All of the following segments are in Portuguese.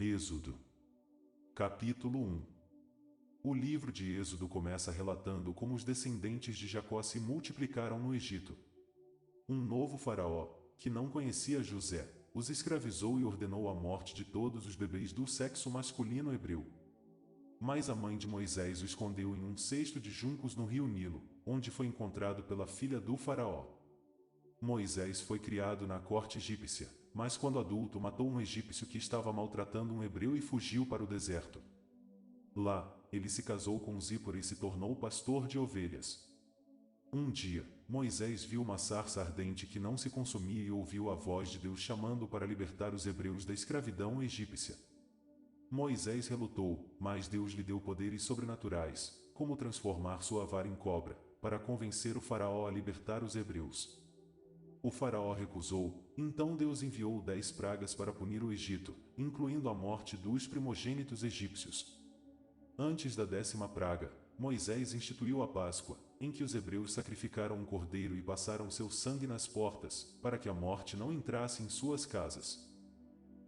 Êxodo. Capítulo 1. O livro de Êxodo começa relatando como os descendentes de Jacó se multiplicaram no Egito. Um novo faraó, que não conhecia José, os escravizou e ordenou a morte de todos os bebês do sexo masculino hebreu. Mas a mãe de Moisés o escondeu em um cesto de juncos no rio Nilo, onde foi encontrado pela filha do faraó. Moisés foi criado na corte egípcia, mas quando adulto matou um egípcio que estava maltratando um hebreu e fugiu para o deserto. Lá, ele se casou com Zípora e se tornou pastor de ovelhas. Um dia, Moisés viu uma sarça ardente que não se consumia e ouviu a voz de Deus chamando para libertar os hebreus da escravidão egípcia. Moisés relutou, mas Deus lhe deu poderes sobrenaturais, como transformar sua vara em cobra, para convencer o faraó a libertar os hebreus. O faraó recusou, então Deus enviou 10 pragas para punir o Egito, incluindo a morte dos primogênitos egípcios. Antes da 10ª praga, Moisés instituiu a Páscoa, em que os hebreus sacrificaram um cordeiro e passaram seu sangue nas portas, para que a morte não entrasse em suas casas.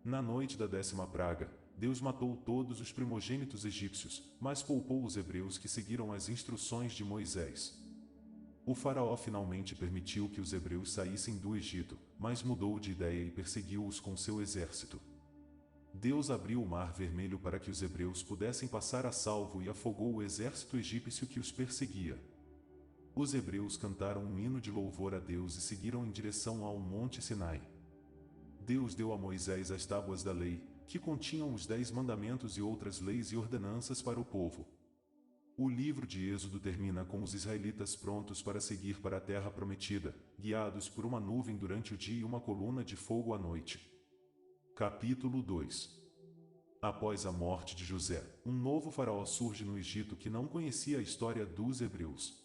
Na noite da 10ª praga, Deus matou todos os primogênitos egípcios, mas poupou os hebreus que seguiram as instruções de Moisés. O faraó finalmente permitiu que os hebreus saíssem do Egito, mas mudou de ideia e perseguiu-os com seu exército. Deus abriu o Mar Vermelho para que os hebreus pudessem passar a salvo e afogou o exército egípcio que os perseguia. Os hebreus cantaram um hino de louvor a Deus e seguiram em direção ao Monte Sinai. Deus deu a Moisés as tábuas da lei, que continham os 10 mandamentos e outras leis e ordenanças para o povo. O livro de Êxodo termina com os israelitas prontos para seguir para a terra prometida, guiados por uma nuvem durante o dia e uma coluna de fogo à noite. Capítulo 2. Após a morte de José, um novo faraó surge no Egito que não conhecia a história dos hebreus.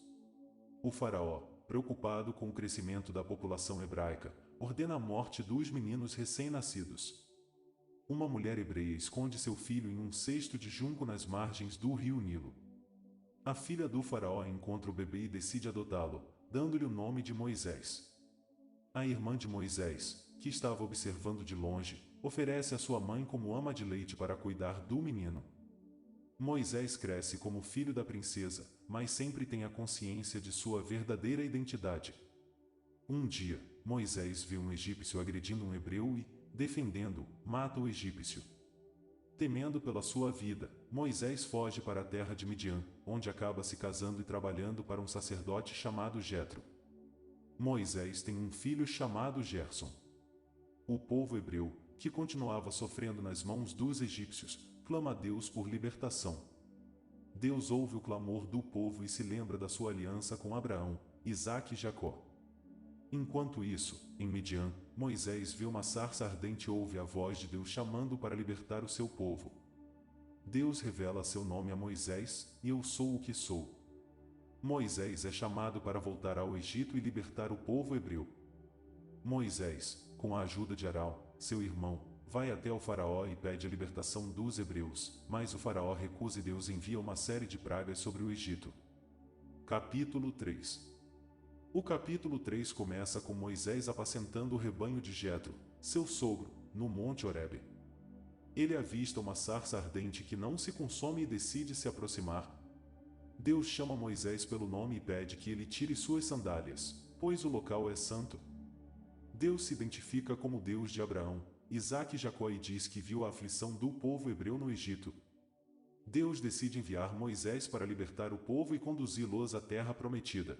O faraó, preocupado com o crescimento da população hebraica, ordena a morte dos meninos recém-nascidos. Uma mulher hebreia esconde seu filho em um cesto de junco nas margens do rio Nilo. A filha do faraó encontra o bebê e decide adotá-lo, dando-lhe o nome de Moisés. A irmã de Moisés, que estava observando de longe, oferece a sua mãe como ama de leite para cuidar do menino. Moisés cresce como filho da princesa, mas sempre tem a consciência de sua verdadeira identidade. Um dia, Moisés vê um egípcio agredindo um hebreu e, defendendo-o, mata o egípcio. Temendo pela sua vida, Moisés foge para a terra de Midian, onde acaba se casando e trabalhando para um sacerdote chamado Jetro. Moisés tem um filho chamado Gerson. O povo hebreu, que continuava sofrendo nas mãos dos egípcios, clama a Deus por libertação. Deus ouve o clamor do povo e se lembra da sua aliança com Abraão, Isaque e Jacó. Enquanto isso, em Midian, Moisés vê uma sarça ardente e ouve a voz de Deus chamando para libertar o seu povo. Deus revela seu nome a Moisés, e eu sou o que sou. Moisés é chamado para voltar ao Egito e libertar o povo hebreu. Moisés, com a ajuda de Arão, seu irmão, vai até o faraó e pede a libertação dos hebreus, mas o faraó recusa e Deus envia uma série de pragas sobre o Egito. Capítulo 3. O capítulo 3 começa com Moisés apacentando o rebanho de Jetro, seu sogro, no Monte Horebe. Ele avista uma sarça ardente que não se consome e decide se aproximar. Deus chama Moisés pelo nome e pede que ele tire suas sandálias, pois o local é santo. Deus se identifica como Deus de Abraão, Isaque e Jacó e diz que viu a aflição do povo hebreu no Egito. Deus decide enviar Moisés para libertar o povo e conduzi-los à terra prometida.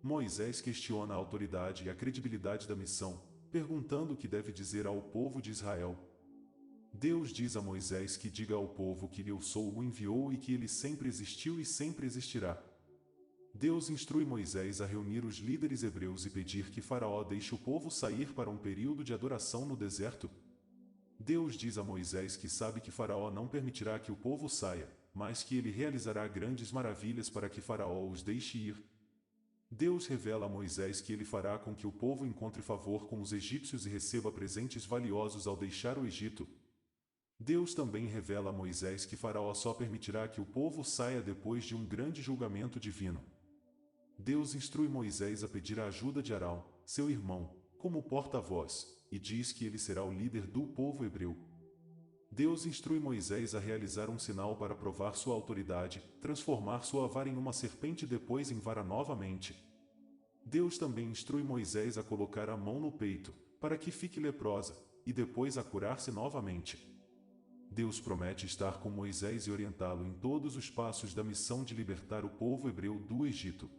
Moisés questiona a autoridade e a credibilidade da missão, perguntando o que deve dizer ao povo de Israel. Deus diz a Moisés que diga ao povo que Eu Sou o enviou e que ele sempre existiu e sempre existirá. Deus instrui Moisés a reunir os líderes hebreus e pedir que Faraó deixe o povo sair para um período de adoração no deserto. Deus diz a Moisés que sabe que Faraó não permitirá que o povo saia, mas que ele realizará grandes maravilhas para que Faraó os deixe ir. Deus revela a Moisés que ele fará com que o povo encontre favor com os egípcios e receba presentes valiosos ao deixar o Egito. Deus também revela a Moisés que Faraó só permitirá que o povo saia depois de um grande julgamento divino. Deus instrui Moisés a pedir a ajuda de Arão, seu irmão, como porta-voz, e diz que ele será o líder do povo hebreu. Deus instrui Moisés a realizar um sinal para provar sua autoridade, transformar sua vara em uma serpente e depois em vara novamente. Deus também instrui Moisés a colocar a mão no peito, para que fique leprosa, e depois a curar-se novamente. Deus promete estar com Moisés e orientá-lo em todos os passos da missão de libertar o povo hebreu do Egito.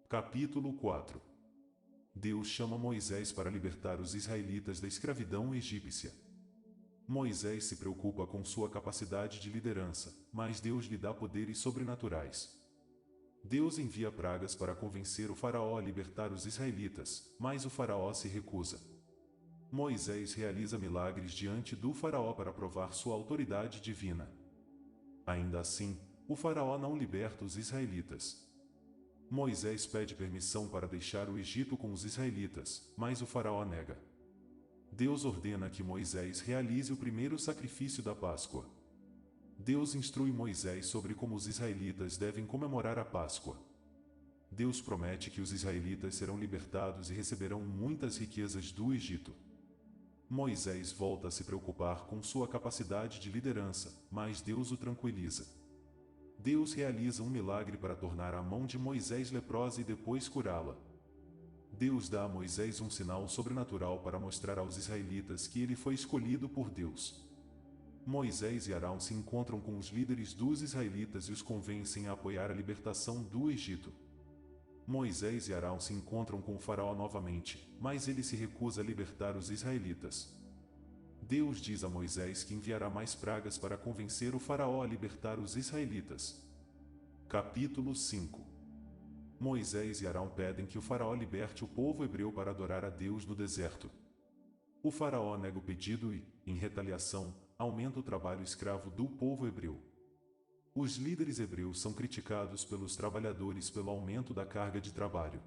Capítulo 4. Deus chama Moisés para libertar os israelitas da escravidão egípcia. Moisés se preocupa com sua capacidade de liderança, mas Deus lhe dá poderes sobrenaturais. Deus envia pragas para convencer o faraó a libertar os israelitas, mas o faraó se recusa. Moisés realiza milagres diante do faraó para provar sua autoridade divina. Ainda assim, o faraó não liberta os israelitas. Moisés pede permissão para deixar o Egito com os israelitas, mas o faraó nega. Deus ordena que Moisés realize o primeiro sacrifício da Páscoa. Deus instrui Moisés sobre como os israelitas devem comemorar a Páscoa. Deus promete que os israelitas serão libertados e receberão muitas riquezas do Egito. Moisés volta a se preocupar com sua capacidade de liderança, mas Deus o tranquiliza. Deus realiza um milagre para tornar a mão de Moisés leprosa e depois curá-la. Deus dá a Moisés um sinal sobrenatural para mostrar aos israelitas que ele foi escolhido por Deus. Moisés e Arão se encontram com os líderes dos israelitas e os convencem a apoiar a libertação do Egito. Moisés e Arão se encontram com o faraó novamente, mas ele se recusa a libertar os israelitas. Deus diz a Moisés que enviará mais pragas para convencer o faraó a libertar os israelitas. Capítulo 5. Moisés e Arão pedem que o faraó liberte o povo hebreu para adorar a Deus no deserto. O faraó nega o pedido e, em retaliação, aumenta o trabalho escravo do povo hebreu. Os líderes hebreus são criticados pelos trabalhadores pelo aumento da carga de trabalho.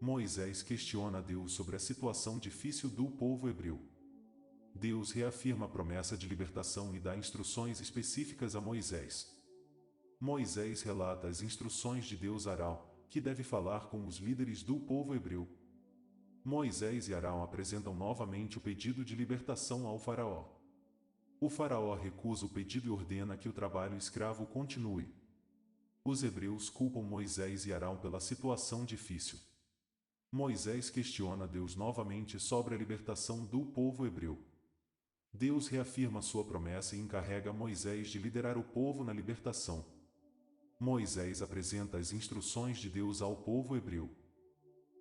Moisés questiona a Deus sobre a situação difícil do povo hebreu. Deus reafirma a promessa de libertação e dá instruções específicas a Moisés. Moisés relata as instruções de Deus a Arão, que deve falar com os líderes do povo hebreu. Moisés e Arão apresentam novamente o pedido de libertação ao faraó. O faraó recusa o pedido e ordena que o trabalho escravo continue. Os hebreus culpam Moisés e Arão pela situação difícil. Moisés questiona Deus novamente sobre a libertação do povo hebreu. Deus reafirma sua promessa e encarrega Moisés de liderar o povo na libertação. Moisés apresenta as instruções de Deus ao povo hebreu.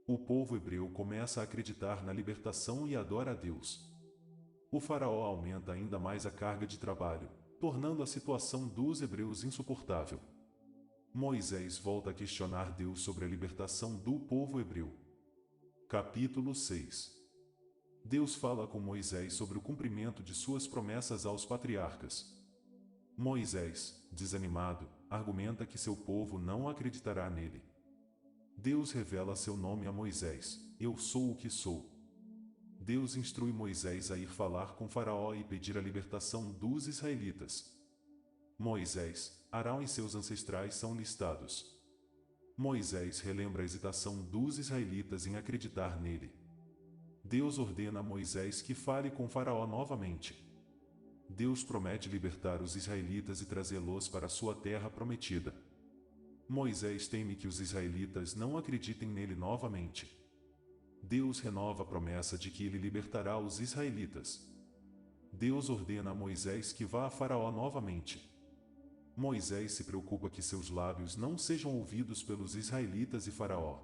O povo hebreu começa a acreditar na libertação e adora a Deus. O faraó aumenta ainda mais a carga de trabalho, tornando a situação dos hebreus insuportável. Moisés volta a questionar Deus sobre a libertação do povo hebreu. Capítulo 6. Deus fala com Moisés sobre o cumprimento de suas promessas aos patriarcas. Moisés, desanimado, argumenta que seu povo não acreditará nele. Deus revela seu nome a Moisés: Eu sou o que sou. Deus instrui Moisés a ir falar com Faraó e pedir a libertação dos israelitas. Moisés, Arão e seus ancestrais são listados. Moisés relembra a hesitação dos israelitas em acreditar nele. Deus ordena a Moisés que fale com Faraó novamente. Deus promete libertar os israelitas e trazê-los para sua terra prometida. Moisés teme que os israelitas não acreditem nele novamente. Deus renova a promessa de que ele libertará os israelitas. Deus ordena a Moisés que vá a Faraó novamente. Moisés se preocupa que seus lábios não sejam ouvidos pelos israelitas e Faraó.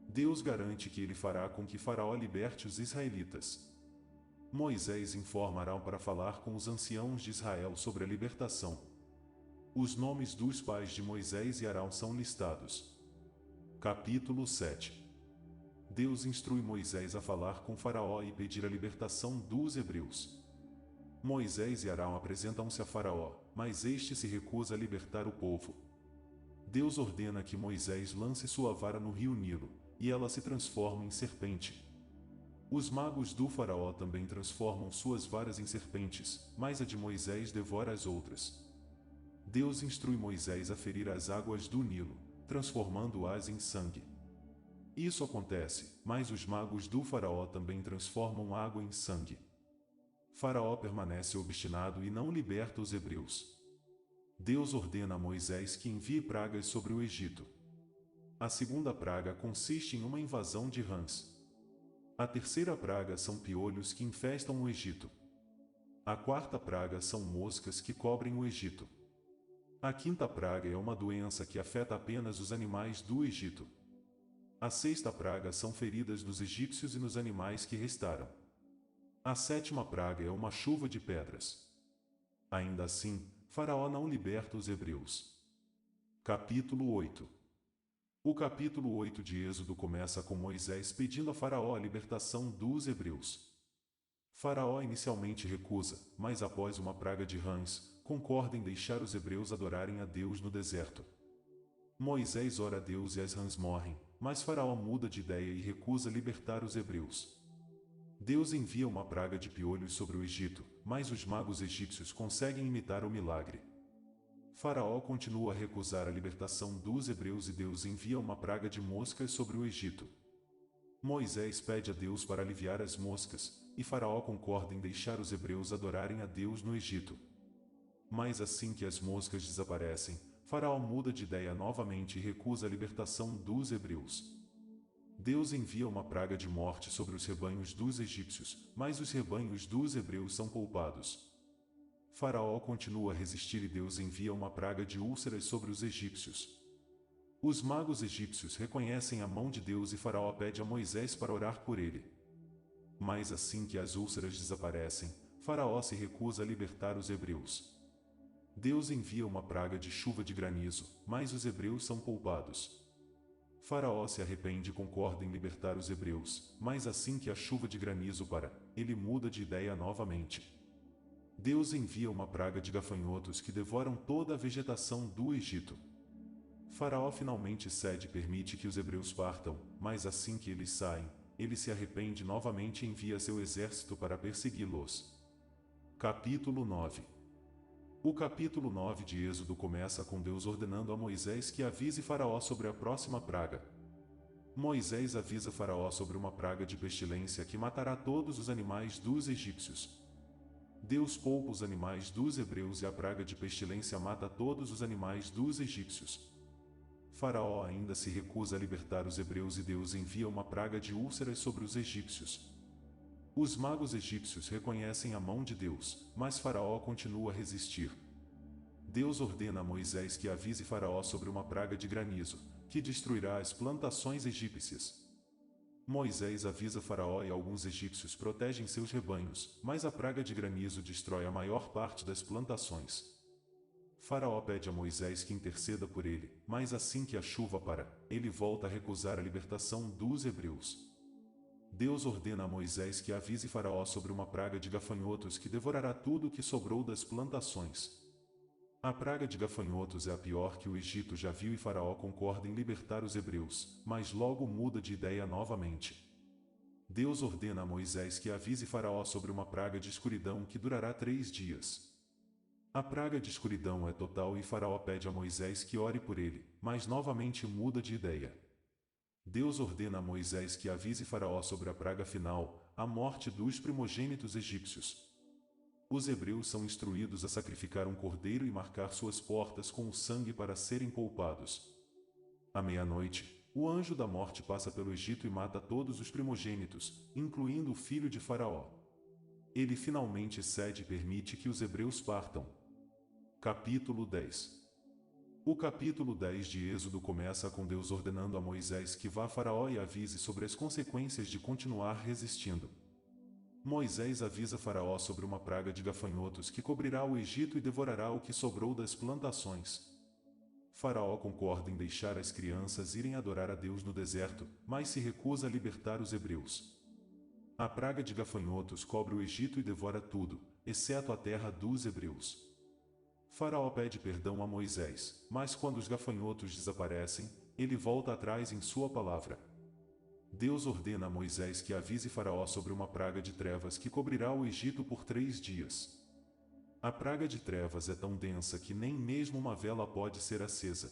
Deus garante que ele fará com que Faraó liberte os israelitas. Moisés informa Arão para falar com os anciãos de Israel sobre a libertação. Os nomes dos pais de Moisés e Arão são listados. Capítulo 7. Deus instrui Moisés a falar com Faraó e pedir a libertação dos hebreus. Moisés e Arão apresentam-se a Faraó, mas este se recusa a libertar o povo. Deus ordena que Moisés lance sua vara no rio Nilo, e ela se transforma em serpente. Os magos do Faraó também transformam suas varas em serpentes, mas a de Moisés devora as outras. Deus instrui Moisés a ferir as águas do Nilo, transformando-as em sangue. Isso acontece, mas os magos do Faraó também transformam água em sangue. Faraó permanece obstinado e não liberta os hebreus. Deus ordena a Moisés que envie pragas sobre o Egito. A segunda praga consiste em uma invasão de rãs. A terceira praga são piolhos que infestam o Egito. A quarta praga são moscas que cobrem o Egito. A quinta praga é uma doença que afeta apenas os animais do Egito. A sexta praga são feridas nos egípcios e nos animais que restaram. A sétima praga é uma chuva de pedras. Ainda assim, Faraó não liberta os hebreus. Capítulo 8. O capítulo 8 de Êxodo começa com Moisés pedindo a Faraó a libertação dos hebreus. Faraó inicialmente recusa, mas após uma praga de rãs, concorda em deixar os hebreus adorarem a Deus no deserto. Moisés ora a Deus e as rãs morrem, mas Faraó muda de ideia e recusa libertar os hebreus. Deus envia uma praga de piolhos sobre o Egito, mas os magos egípcios conseguem imitar o milagre. Faraó continua a recusar a libertação dos hebreus e Deus envia uma praga de moscas sobre o Egito. Moisés pede a Deus para aliviar as moscas, e Faraó concorda em deixar os hebreus adorarem a Deus no Egito. Mas assim que as moscas desaparecem, Faraó muda de ideia novamente e recusa a libertação dos hebreus. Deus envia uma praga de morte sobre os rebanhos dos egípcios, mas os rebanhos dos hebreus são poupados. Faraó continua a resistir e Deus envia uma praga de úlceras sobre os egípcios. Os magos egípcios reconhecem a mão de Deus e Faraó pede a Moisés para orar por ele. Mas assim que as úlceras desaparecem, Faraó se recusa a libertar os hebreus. Deus envia uma praga de chuva de granizo, mas os hebreus são poupados. Faraó se arrepende e concorda em libertar os hebreus, mas assim que a chuva de granizo para, ele muda de ideia novamente. Deus envia uma praga de gafanhotos que devoram toda a vegetação do Egito. Faraó finalmente cede e permite que os hebreus partam, mas assim que eles saem, ele se arrepende novamente e envia seu exército para persegui-los. Capítulo 9. O capítulo 9 de Êxodo começa com Deus ordenando a Moisés que avise Faraó sobre a próxima praga. Moisés avisa Faraó sobre uma praga de pestilência que matará todos os animais dos egípcios. Deus poupa os animais dos hebreus e a praga de pestilência mata todos os animais dos egípcios. Faraó ainda se recusa a libertar os hebreus e Deus envia uma praga de úlceras sobre os egípcios. Os magos egípcios reconhecem a mão de Deus, mas Faraó continua a resistir. Deus ordena a Moisés que avise Faraó sobre uma praga de granizo, que destruirá as plantações egípcias. Moisés avisa Faraó e alguns egípcios protegem seus rebanhos, mas a praga de granizo destrói a maior parte das plantações. Faraó pede a Moisés que interceda por ele, mas assim que a chuva para, ele volta a recusar a libertação dos hebreus. Deus ordena a Moisés que avise Faraó sobre uma praga de gafanhotos que devorará tudo o que sobrou das plantações. A praga de gafanhotos é a pior que o Egito já viu e Faraó concorda em libertar os hebreus, mas logo muda de ideia novamente. Deus ordena a Moisés que avise Faraó sobre uma praga de escuridão que durará 3 dias. A praga de escuridão é total e Faraó pede a Moisés que ore por ele, mas novamente muda de ideia. Deus ordena a Moisés que avise Faraó sobre a praga final, a morte dos primogênitos egípcios. Os hebreus são instruídos a sacrificar um cordeiro e marcar suas portas com o sangue para serem poupados. À meia-noite, o anjo da morte passa pelo Egito e mata todos os primogênitos, incluindo o filho de Faraó. Ele finalmente cede e permite que os hebreus partam. Capítulo 10. O capítulo 10 de Êxodo começa com Deus ordenando a Moisés que vá a Faraó e avise sobre as consequências de continuar resistindo. Moisés avisa Faraó sobre uma praga de gafanhotos que cobrirá o Egito e devorará o que sobrou das plantações. Faraó concorda em deixar as crianças irem adorar a Deus no deserto, mas se recusa a libertar os hebreus. A praga de gafanhotos cobre o Egito e devora tudo, exceto a terra dos hebreus. Faraó pede perdão a Moisés, mas quando os gafanhotos desaparecem, ele volta atrás em sua palavra. Deus ordena a Moisés que avise Faraó sobre uma praga de trevas que cobrirá o Egito por 3 dias. A praga de trevas é tão densa que nem mesmo uma vela pode ser acesa.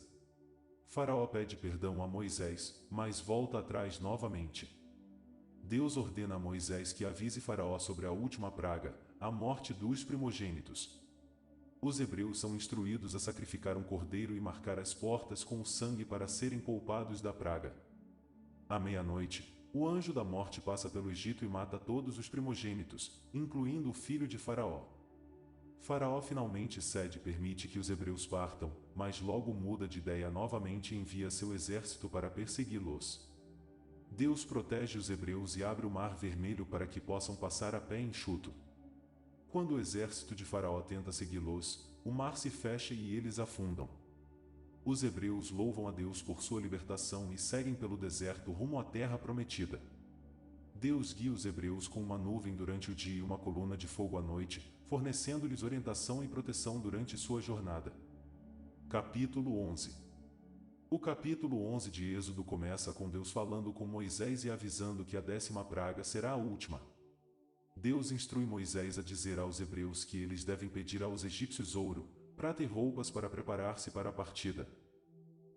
Faraó pede perdão a Moisés, mas volta atrás novamente. Deus ordena a Moisés que avise Faraó sobre a última praga, a morte dos primogênitos. Os hebreus são instruídos a sacrificar um cordeiro e marcar as portas com o sangue para serem poupados da praga. À meia-noite, o anjo da morte passa pelo Egito e mata todos os primogênitos, incluindo o filho de Faraó. Faraó finalmente cede e permite que os hebreus partam, mas logo muda de ideia novamente e envia seu exército para persegui-los. Deus protege os hebreus e abre o Mar Vermelho para que possam passar a pé enxuto. Quando o exército de Faraó tenta segui-los, o mar se fecha e eles afundam. Os hebreus louvam a Deus por sua libertação e seguem pelo deserto rumo à terra prometida. Deus guia os hebreus com uma nuvem durante o dia e uma coluna de fogo à noite, fornecendo-lhes orientação e proteção durante sua jornada. Capítulo 11. O capítulo 11 de Êxodo começa com Deus falando com Moisés e avisando que a 10ª praga será a última. Deus instrui Moisés a dizer aos hebreus que eles devem pedir aos egípcios ouro, prata e roupas para preparar-se para a partida.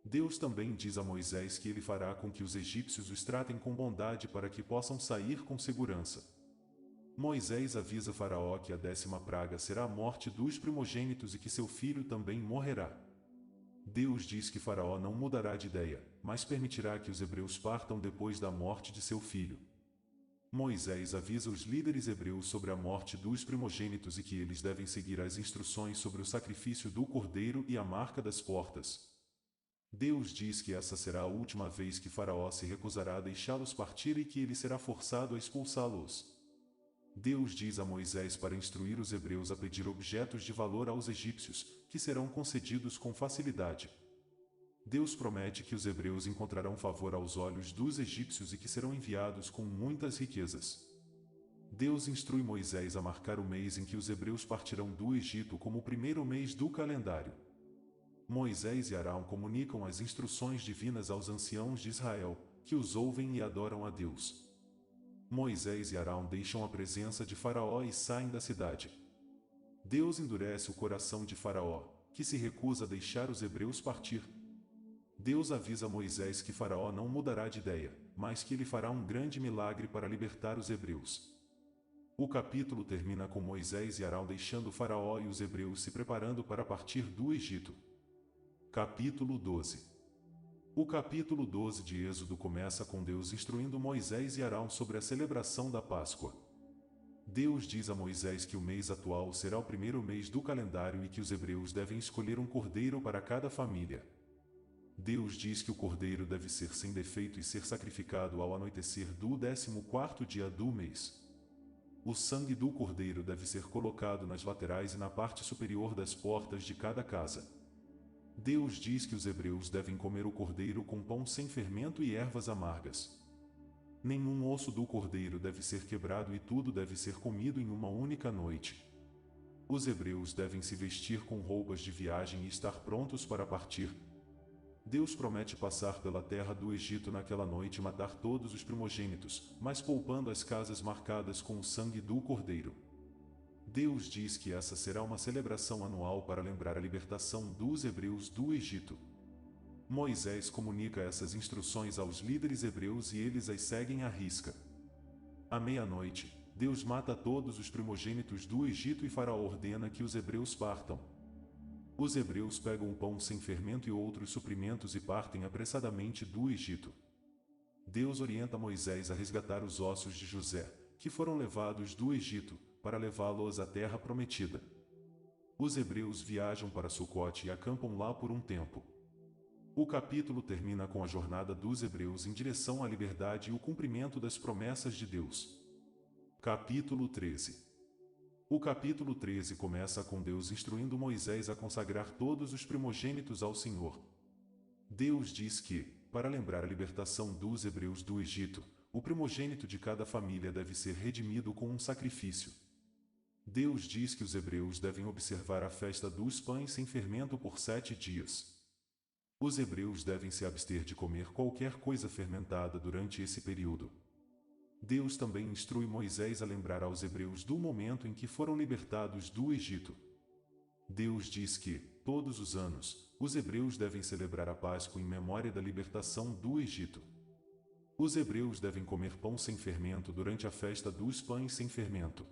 Deus também diz a Moisés que ele fará com que os egípcios os tratem com bondade para que possam sair com segurança. Moisés avisa Faraó que a 10ª praga será a morte dos primogênitos e que seu filho também morrerá. Deus diz que Faraó não mudará de ideia, mas permitirá que os hebreus partam depois da morte de seu filho. Moisés avisa os líderes hebreus sobre a morte dos primogênitos e que eles devem seguir as instruções sobre o sacrifício do cordeiro e a marca das portas. Deus diz que essa será a última vez que Faraó se recusará a deixá-los partir e que ele será forçado a expulsá-los. Deus diz a Moisés para instruir os hebreus a pedir objetos de valor aos egípcios, que serão concedidos com facilidade. Deus promete que os hebreus encontrarão favor aos olhos dos egípcios e que serão enviados com muitas riquezas. Deus instrui Moisés a marcar o mês em que os hebreus partirão do Egito como o primeiro mês do calendário. Moisés e Arão comunicam as instruções divinas aos anciãos de Israel, que os ouvem e adoram a Deus. Moisés e Arão deixam a presença de Faraó e saem da cidade. Deus endurece o coração de Faraó, que se recusa a deixar os hebreus partir. Deus avisa Moisés que Faraó não mudará de ideia, mas que ele fará um grande milagre para libertar os hebreus. O capítulo termina com Moisés e Arão deixando Faraó e os hebreus se preparando para partir do Egito. Capítulo 12. O capítulo 12 de Êxodo começa com Deus instruindo Moisés e Arão sobre a celebração da Páscoa. Deus diz a Moisés que o mês atual será o primeiro mês do calendário e que os hebreus devem escolher um cordeiro para cada família. Deus diz que o cordeiro deve ser sem defeito e ser sacrificado ao anoitecer do 14º dia do mês. O sangue do cordeiro deve ser colocado nas laterais e na parte superior das portas de cada casa. Deus diz que os hebreus devem comer o cordeiro com pão sem fermento e ervas amargas. Nenhum osso do cordeiro deve ser quebrado e tudo deve ser comido em uma única noite. Os hebreus devem se vestir com roupas de viagem e estar prontos para partir. Deus promete passar pela terra do Egito naquela noite e matar todos os primogênitos, mas poupando as casas marcadas com o sangue do cordeiro. Deus diz que essa será uma celebração anual para lembrar a libertação dos hebreus do Egito. Moisés comunica essas instruções aos líderes hebreus e eles as seguem à risca. À meia-noite, Deus mata todos os primogênitos do Egito e Faraó ordena que os hebreus partam. Os hebreus pegam o pão sem fermento e outros suprimentos e partem apressadamente do Egito. Deus orienta Moisés a resgatar os ossos de José, que foram levados do Egito, para levá-los à terra prometida. Os hebreus viajam para Sucote e acampam lá por um tempo. O capítulo termina com a jornada dos hebreus em direção à liberdade e o cumprimento das promessas de Deus. Capítulo 13. O capítulo 13 começa com Deus instruindo Moisés a consagrar todos os primogênitos ao Senhor. Deus diz que, para lembrar a libertação dos hebreus do Egito, o primogênito de cada família deve ser redimido com um sacrifício. Deus diz que os hebreus devem observar a festa dos pães sem fermento por 7 dias. Os hebreus devem se abster de comer qualquer coisa fermentada durante esse período. Deus também instrui Moisés a lembrar aos hebreus do momento em que foram libertados do Egito. Deus diz que, todos os anos, os hebreus devem celebrar a Páscoa em memória da libertação do Egito. Os hebreus devem comer pão sem fermento durante a festa dos pães sem fermento.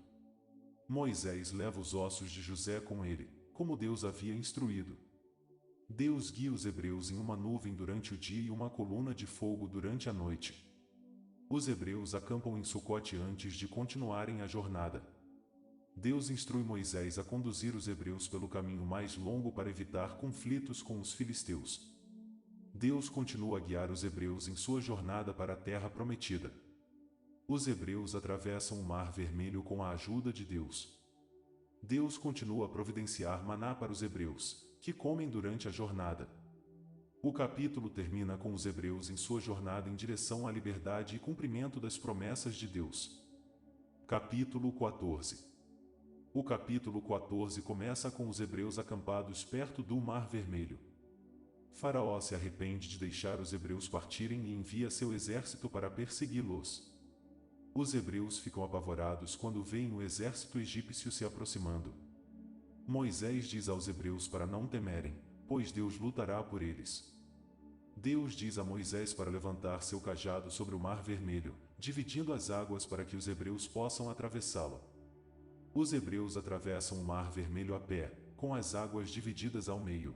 Moisés leva os ossos de José com ele, como Deus havia instruído. Deus guia os hebreus em uma nuvem durante o dia e uma coluna de fogo durante a noite. Os hebreus acampam em Sucote antes de continuarem a jornada. Deus instrui Moisés a conduzir os hebreus pelo caminho mais longo para evitar conflitos com os filisteus. Deus continua a guiar os hebreus em sua jornada para a terra prometida. Os hebreus atravessam o Mar Vermelho com a ajuda de Deus. Deus continua a providenciar maná para os hebreus, que comem durante a jornada. O capítulo termina com os hebreus em sua jornada em direção à liberdade e cumprimento das promessas de Deus. Capítulo 14. O capítulo 14 começa com os hebreus acampados perto do Mar Vermelho. Faraó se arrepende de deixar os hebreus partirem e envia seu exército para persegui-los. Os hebreus ficam apavorados quando veem o exército egípcio se aproximando. Moisés diz aos hebreus para não temerem, pois Deus lutará por eles. Deus diz a Moisés para levantar seu cajado sobre o Mar Vermelho, dividindo as águas para que os hebreus possam atravessá-la. Os hebreus atravessam o Mar Vermelho a pé, com as águas divididas ao meio.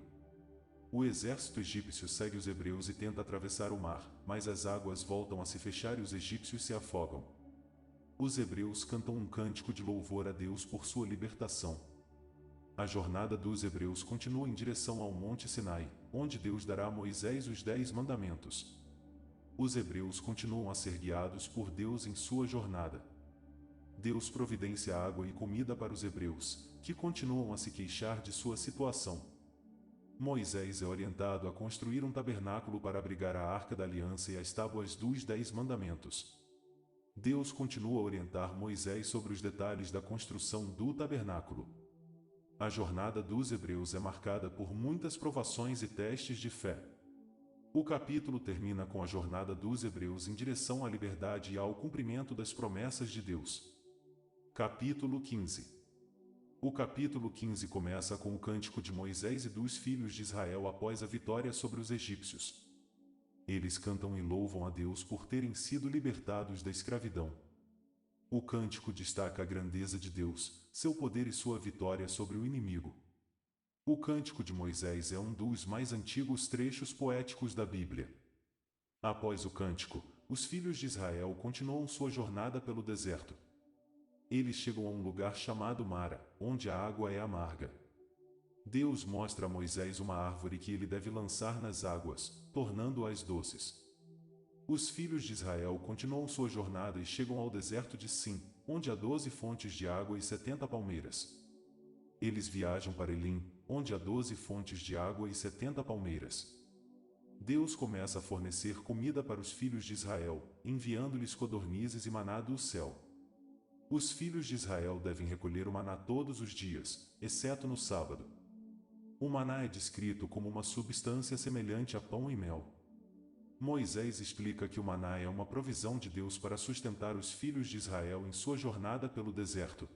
O exército egípcio segue os hebreus e tenta atravessar o mar, mas as águas voltam a se fechar e os egípcios se afogam. Os hebreus cantam um cântico de louvor a Deus por sua libertação. A jornada dos hebreus continua em direção ao Monte Sinai, onde Deus dará a Moisés os 10 mandamentos. Os hebreus continuam a ser guiados por Deus em sua jornada. Deus providencia água e comida para os hebreus, que continuam a se queixar de sua situação. Moisés é orientado a construir um tabernáculo para abrigar a Arca da Aliança e as tábuas dos 10 mandamentos. Deus continua a orientar Moisés sobre os detalhes da construção do tabernáculo. A jornada dos hebreus é marcada por muitas provações e testes de fé. O capítulo termina com a jornada dos hebreus em direção à liberdade e ao cumprimento das promessas de Deus. Capítulo 15. O capítulo 15 começa com o cântico de Moisés e dos filhos de Israel após a vitória sobre os egípcios. Eles cantam e louvam a Deus por terem sido libertados da escravidão. O cântico destaca a grandeza de Deus, seu poder e sua vitória sobre o inimigo. O cântico de Moisés é um dos mais antigos trechos poéticos da Bíblia. Após o cântico, os filhos de Israel continuam sua jornada pelo deserto. Eles chegam a um lugar chamado Mara, onde a água é amarga. Deus mostra a Moisés uma árvore que ele deve lançar nas águas, tornando-as doces. Os filhos de Israel continuam sua jornada e chegam ao deserto de Sim, onde há 12 fontes de água e 70 palmeiras. Eles viajam para Elim, onde há 12 fontes de água e 70 palmeiras. Deus começa a fornecer comida para os filhos de Israel, enviando-lhes codornizes e maná do céu. Os filhos de Israel devem recolher o maná todos os dias, exceto no sábado. O maná é descrito como uma substância semelhante a pão e mel. Moisés explica que o maná é uma provisão de Deus para sustentar os filhos de Israel em sua jornada pelo deserto.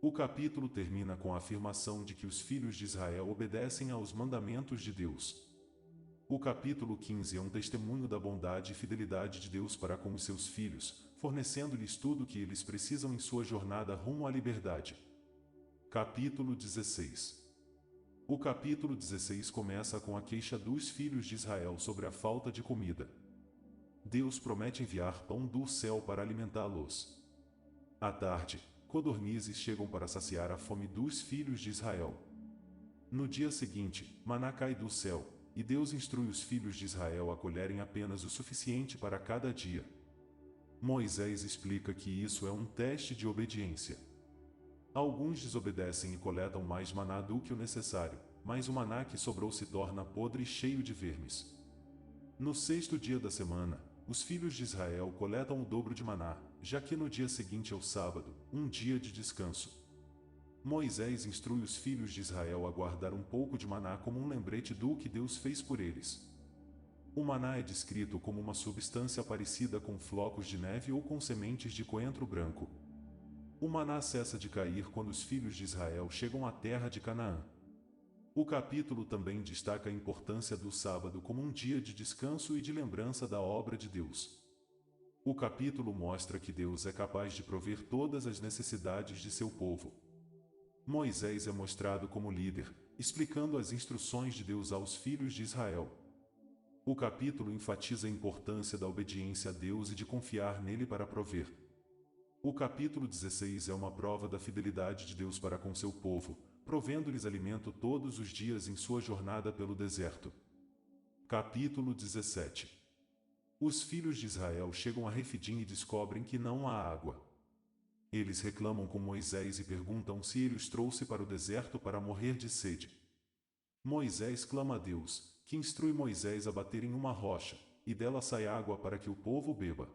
O capítulo termina com a afirmação de que os filhos de Israel obedecem aos mandamentos de Deus. O capítulo 15 é um testemunho da bondade e fidelidade de Deus para com os seus filhos, fornecendo-lhes tudo o que eles precisam em sua jornada rumo à liberdade. Capítulo 16. O capítulo 16 começa com a queixa dos filhos de Israel sobre a falta de comida. Deus promete enviar pão do céu para alimentá-los. À tarde, codornizes chegam para saciar a fome dos filhos de Israel. No dia seguinte, maná cai do céu, e Deus instrui os filhos de Israel a colherem apenas o suficiente para cada dia. Moisés explica que isso é um teste de obediência. Alguns desobedecem e coletam mais maná do que o necessário, mas o maná que sobrou se torna podre e cheio de vermes. No 6º dia da semana, os filhos de Israel coletam o dobro de maná, já que no dia seguinte é o sábado, um dia de descanso. Moisés instrui os filhos de Israel a guardar um pouco de maná como um lembrete do que Deus fez por eles. O maná é descrito como uma substância parecida com flocos de neve ou com sementes de coentro branco. O maná cessa de cair quando os filhos de Israel chegam à terra de Canaã. O capítulo também destaca a importância do sábado como um dia de descanso e de lembrança da obra de Deus. O capítulo mostra que Deus é capaz de prover todas as necessidades de seu povo. Moisés é mostrado como líder, explicando as instruções de Deus aos filhos de Israel. O capítulo enfatiza a importância da obediência a Deus e de confiar nele para prover. O capítulo 16 é uma prova da fidelidade de Deus para com seu povo, provendo-lhes alimento todos os dias em sua jornada pelo deserto. Capítulo 17. Os filhos de Israel chegam a Refidim e descobrem que não há água. Eles reclamam com Moisés e perguntam se ele os trouxe para o deserto para morrer de sede. Moisés clama a Deus, que instrui Moisés a bater em uma rocha, e dela sai água para que o povo beba.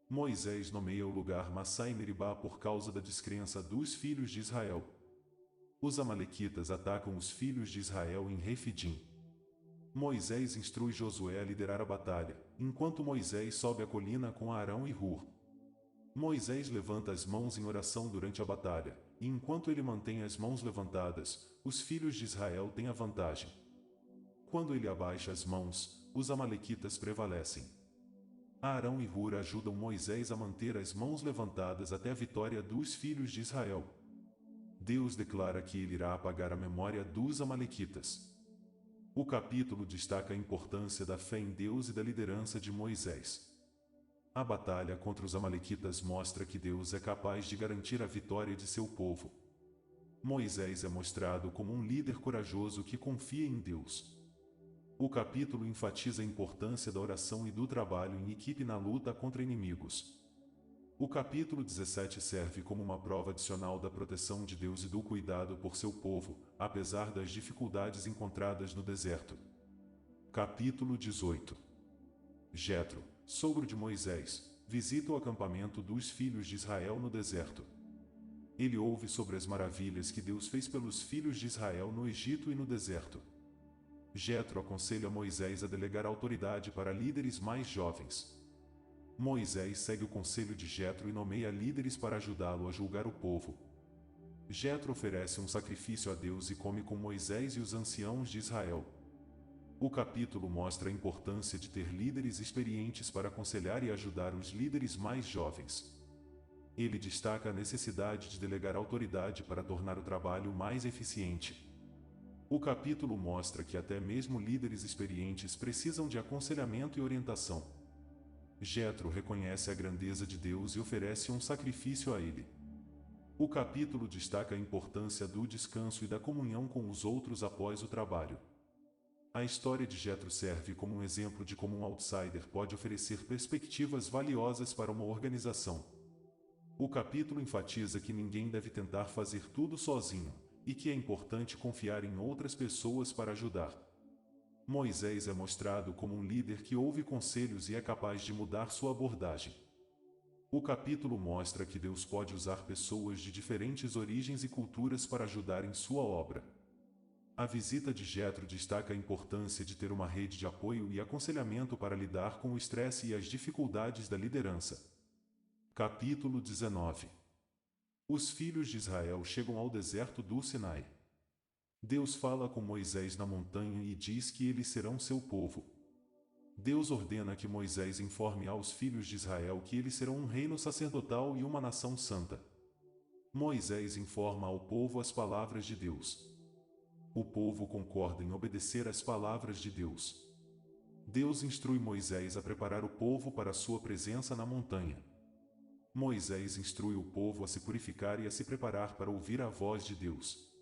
Moisés nomeia o lugar Massá e Meribá por causa da descrença dos filhos de Israel. Os amalequitas atacam os filhos de Israel em Refidim. Moisés instrui Josué a liderar a batalha, enquanto Moisés sobe a colina com Arão e Hur. Moisés levanta as mãos em oração durante a batalha, e enquanto ele mantém as mãos levantadas, os filhos de Israel têm a vantagem. Quando ele abaixa as mãos, os amalequitas prevalecem. Arão e Hur ajudam Moisés a manter as mãos levantadas até a vitória dos filhos de Israel. Deus declara que ele irá apagar a memória dos amalequitas. O capítulo destaca a importância da fé em Deus e da liderança de Moisés. A batalha contra os amalequitas mostra que Deus é capaz de garantir a vitória de seu povo. Moisés é mostrado como um líder corajoso que confia em Deus. O capítulo enfatiza a importância da oração e do trabalho em equipe na luta contra inimigos. O capítulo 17 serve como uma prova adicional da proteção de Deus e do cuidado por seu povo, apesar das dificuldades encontradas no deserto. Capítulo 18. Jetro, sogro de Moisés, visita o acampamento dos filhos de Israel no deserto. Ele ouve sobre as maravilhas que Deus fez pelos filhos de Israel no Egito e no deserto. Jetro aconselha Moisés a delegar autoridade para líderes mais jovens. Moisés segue o conselho de Jetro e nomeia líderes para ajudá-lo a julgar o povo. Jetro oferece um sacrifício a Deus e come com Moisés e os anciãos de Israel. O capítulo mostra a importância de ter líderes experientes para aconselhar e ajudar os líderes mais jovens. Ele destaca a necessidade de delegar autoridade para tornar o trabalho mais eficiente. O capítulo mostra que até mesmo líderes experientes precisam de aconselhamento e orientação. Jetro reconhece a grandeza de Deus e oferece um sacrifício a ele. O capítulo destaca a importância do descanso e da comunhão com os outros após o trabalho. A história de Jetro serve como um exemplo de como um outsider pode oferecer perspectivas valiosas para uma organização. O capítulo enfatiza que ninguém deve tentar fazer tudo sozinho, e que é importante confiar em outras pessoas para ajudar. Moisés é mostrado como um líder que ouve conselhos e é capaz de mudar sua abordagem. O capítulo mostra que Deus pode usar pessoas de diferentes origens e culturas para ajudar em sua obra. A visita de Jetro destaca a importância de ter uma rede de apoio e aconselhamento para lidar com o estresse e as dificuldades da liderança. Capítulo 19. Os filhos de Israel chegam ao deserto do Sinai. Deus fala com Moisés na montanha e diz que eles serão seu povo. Deus ordena que Moisés informe aos filhos de Israel que eles serão um reino sacerdotal e uma nação santa. Moisés informa ao povo as palavras de Deus. O povo concorda em obedecer às palavras de Deus. Deus instrui Moisés a preparar o povo para a sua presença na montanha. Moisés instrui o povo a se purificar e a se preparar para ouvir a voz de Deus.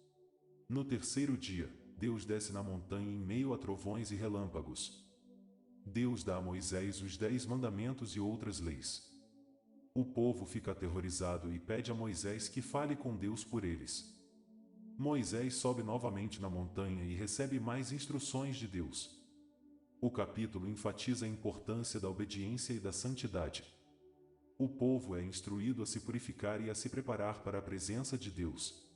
No terceiro dia, Deus desce na montanha em meio a trovões e relâmpagos. Deus dá a Moisés os 10 mandamentos e outras leis. O povo fica aterrorizado e pede a Moisés que fale com Deus por eles. Moisés sobe novamente na montanha e recebe mais instruções de Deus. O capítulo enfatiza a importância da obediência e da santidade. O povo é instruído a se purificar e a se preparar para a presença de Deus.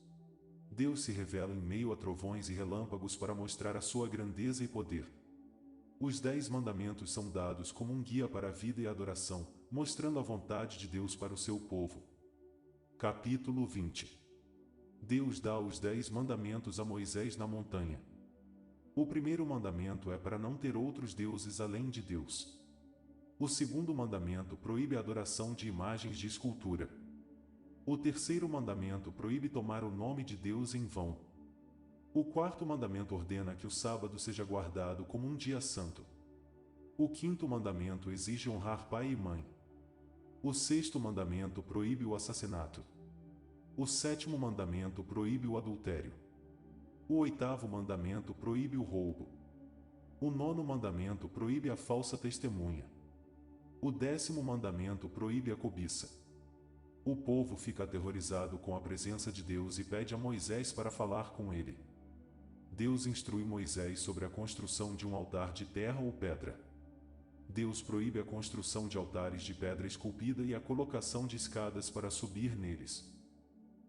Deus se revela em meio a trovões e relâmpagos para mostrar a sua grandeza e poder. Os 10 mandamentos são dados como um guia para a vida e a adoração, mostrando a vontade de Deus para o seu povo. Capítulo 20. Deus dá os 10 mandamentos a Moisés na montanha. O primeiro mandamento é para não ter outros deuses além de Deus. O segundo mandamento proíbe a adoração de imagens de escultura. O terceiro mandamento proíbe tomar o nome de Deus em vão. O quarto mandamento ordena que o sábado seja guardado como um dia santo. O quinto mandamento exige honrar pai e mãe. O sexto mandamento proíbe o assassinato. O sétimo mandamento proíbe o adultério. O oitavo mandamento proíbe o roubo. O nono mandamento proíbe a falsa testemunha. O 10º mandamento proíbe a cobiça. O povo fica aterrorizado com a presença de Deus e pede a Moisés para falar com ele. Deus instrui Moisés sobre a construção de um altar de terra ou pedra. Deus proíbe a construção de altares de pedra esculpida e a colocação de escadas para subir neles.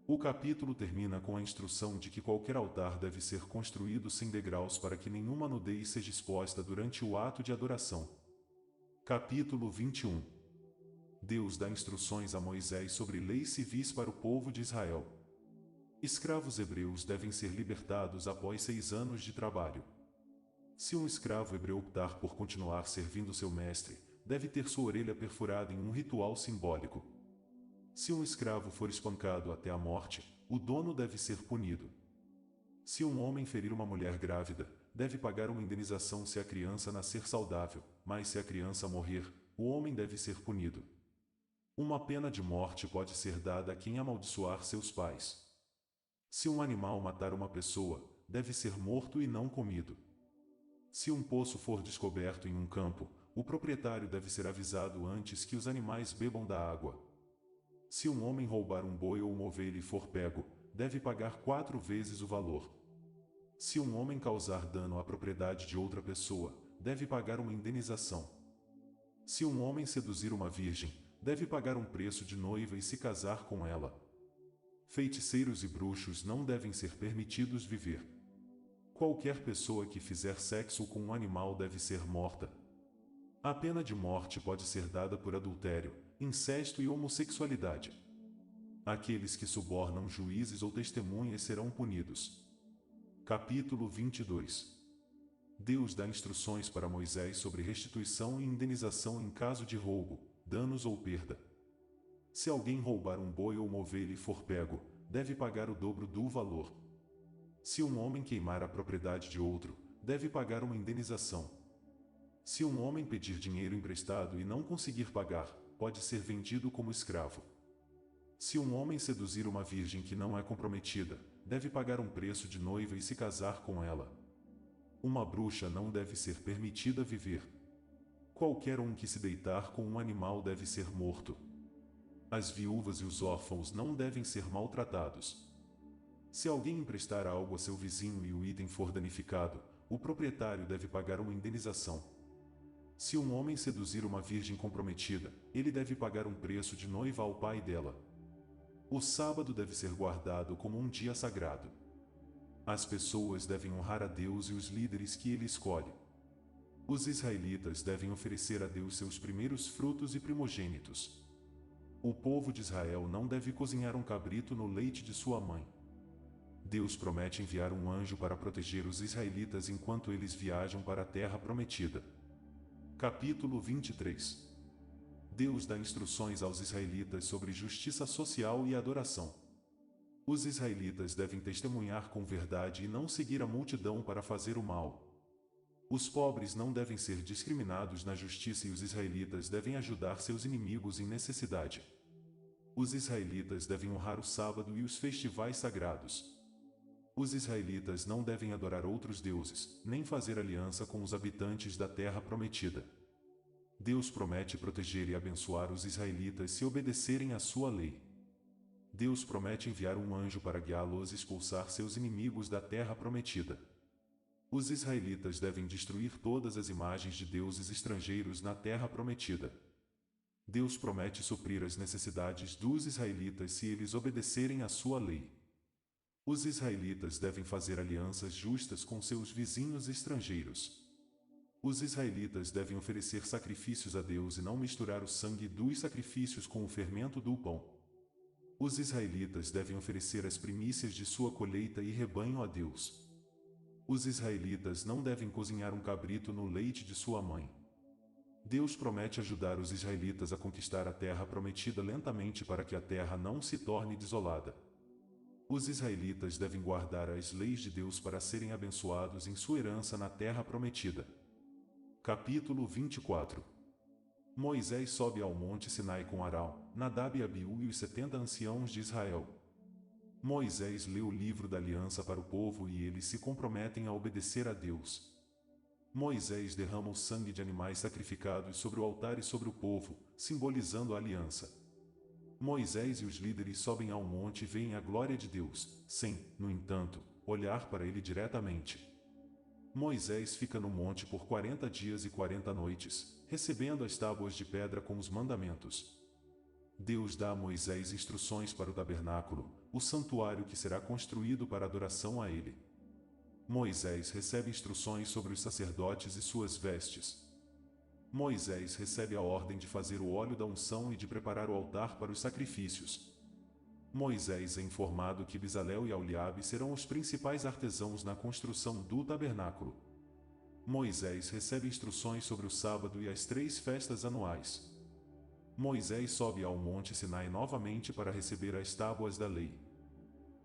O capítulo termina com a instrução de que qualquer altar deve ser construído sem degraus para que nenhuma nudez seja exposta durante o ato de adoração. Capítulo 21. Deus dá instruções a Moisés sobre leis civis para o povo de Israel. Escravos hebreus devem ser libertados após 6 anos de trabalho. Se um escravo hebreu optar por continuar servindo seu mestre, deve ter sua orelha perfurada em um ritual simbólico. Se um escravo for espancado até a morte, o dono deve ser punido. Se um homem ferir uma mulher grávida, deve pagar uma indenização se a criança nascer saudável, mas se a criança morrer, o homem deve ser punido. Uma pena de morte pode ser dada a quem amaldiçoar seus pais. Se um animal matar uma pessoa, deve ser morto e não comido. Se um poço for descoberto em um campo, o proprietário deve ser avisado antes que os animais bebam da água. Se um homem roubar um boi ou uma ovelha e for pego, deve pagar 4 vezes o valor. Se um homem causar dano à propriedade de outra pessoa, deve pagar uma indenização. Se um homem seduzir uma virgem, deve pagar um preço de noiva e se casar com ela. Feiticeiros e bruxos não devem ser permitidos viver. Qualquer pessoa que fizer sexo com um animal deve ser morta. A pena de morte pode ser dada por adultério, incesto e homossexualidade. Aqueles que subornam juízes ou testemunhas serão punidos. Capítulo 22. Deus dá instruções para Moisés sobre restituição e indenização em caso de roubo, danos ou perda. Se alguém roubar um boi ou uma ovelha e for pego, deve pagar o dobro do valor. Se um homem queimar a propriedade de outro, deve pagar uma indenização. Se um homem pedir dinheiro emprestado e não conseguir pagar, pode ser vendido como escravo. Se um homem seduzir uma virgem que não é comprometida, deve pagar um preço de noiva e se casar com ela. Uma bruxa não deve ser permitida viver. Qualquer um que se deitar com um animal deve ser morto. As viúvas e os órfãos não devem ser maltratados. Se alguém emprestar algo a seu vizinho e o item for danificado, o proprietário deve pagar uma indenização. Se um homem seduzir uma virgem comprometida, ele deve pagar um preço de noiva ao pai dela. O sábado deve ser guardado como um dia sagrado. As pessoas devem honrar a Deus e os líderes que ele escolhe. Os israelitas devem oferecer a Deus seus primeiros frutos e primogênitos. O povo de Israel não deve cozinhar um cabrito no leite de sua mãe. Deus promete enviar um anjo para proteger os israelitas enquanto eles viajam para a terra prometida. Capítulo 23. Deus dá instruções aos israelitas sobre justiça social e adoração. Os israelitas devem testemunhar com verdade e não seguir a multidão para fazer o mal. Os pobres não devem ser discriminados na justiça e os israelitas devem ajudar seus inimigos em necessidade. Os israelitas devem honrar o sábado e os festivais sagrados. Os israelitas não devem adorar outros deuses, nem fazer aliança com os habitantes da terra prometida. Deus promete proteger e abençoar os israelitas se obedecerem à sua lei. Deus promete enviar um anjo para guiá-los a expulsar seus inimigos da terra prometida. Os israelitas devem destruir todas as imagens de deuses estrangeiros na terra prometida. Deus promete suprir as necessidades dos israelitas se eles obedecerem à sua lei. Os israelitas devem fazer alianças justas com seus vizinhos estrangeiros. Os israelitas devem oferecer sacrifícios a Deus e não misturar o sangue dos sacrifícios com o fermento do pão. Os israelitas devem oferecer as primícias de sua colheita e rebanho a Deus. Os israelitas não devem cozinhar um cabrito no leite de sua mãe. Deus promete ajudar os israelitas a conquistar a terra prometida lentamente para que a terra não se torne desolada. Os israelitas devem guardar as leis de Deus para serem abençoados em sua herança na terra prometida. Capítulo 24. Moisés sobe ao monte Sinai com Arão, Nadab e Abiú e os 70 anciãos de Israel. Moisés lê o livro da aliança para o povo e eles se comprometem a obedecer a Deus. Moisés derrama o sangue de animais sacrificados sobre o altar e sobre o povo, simbolizando a aliança. Moisés e os líderes sobem ao monte e veem a glória de Deus, sem, no entanto, olhar para ele diretamente. Moisés fica no monte por 40 dias e 40 noites, recebendo as tábuas de pedra com os mandamentos. Deus dá a Moisés instruções para o tabernáculo, o santuário que será construído para adoração a ele. Moisés recebe instruções sobre os sacerdotes e suas vestes. Moisés recebe a ordem de fazer o óleo da unção e de preparar o altar para os sacrifícios. Moisés é informado que Bezalel e Aholiabe serão os principais artesãos na construção do tabernáculo. Moisés recebe instruções sobre o sábado e as 3 festas anuais. Moisés sobe ao monte Sinai novamente para receber as tábuas da lei.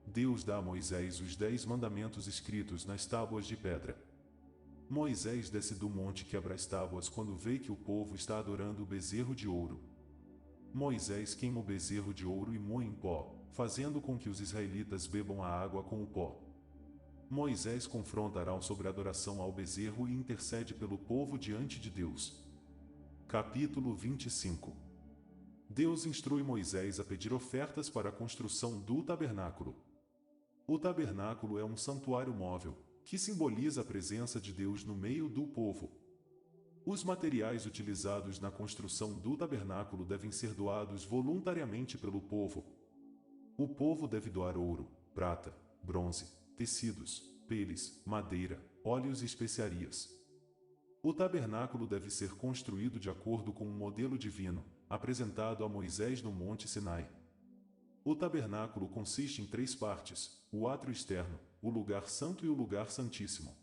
Deus dá a Moisés os 10 mandamentos escritos nas tábuas de pedra. Moisés desce do monte e quebra as tábuas quando vê que o povo está adorando o bezerro de ouro. Moisés queima o bezerro de ouro e moe em pó, fazendo com que os israelitas bebam a água com o pó. Moisés confronta Arão sobre a adoração ao bezerro e intercede pelo povo diante de Deus. Capítulo 25. Deus instrui Moisés a pedir ofertas para a construção do tabernáculo. O tabernáculo é um santuário móvel, que simboliza a presença de Deus no meio do povo. Os materiais utilizados na construção do tabernáculo devem ser doados voluntariamente pelo povo. O povo deve doar ouro, prata, bronze, tecidos, peles, madeira, óleos e especiarias. O tabernáculo deve ser construído de acordo com um modelo divino, apresentado a Moisés no Monte Sinai. O tabernáculo consiste em 3 partes: o átrio externo, o lugar santo e o lugar santíssimo.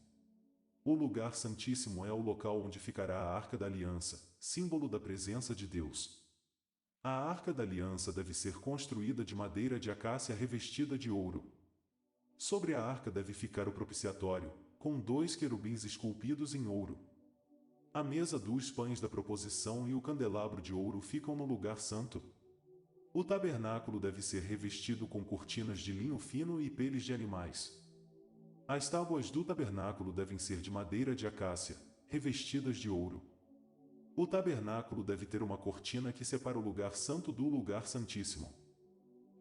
O lugar santíssimo é o local onde ficará a Arca da Aliança, símbolo da presença de Deus. A Arca da Aliança deve ser construída de madeira de acácia revestida de ouro. Sobre a arca deve ficar o propiciatório, com 2 querubins esculpidos em ouro. A mesa dos pães da proposição e o candelabro de ouro ficam no lugar santo. O tabernáculo deve ser revestido com cortinas de linho fino e peles de animais. As tábuas do tabernáculo devem ser de madeira de acácia, revestidas de ouro. O tabernáculo deve ter uma cortina que separa o lugar santo do lugar santíssimo.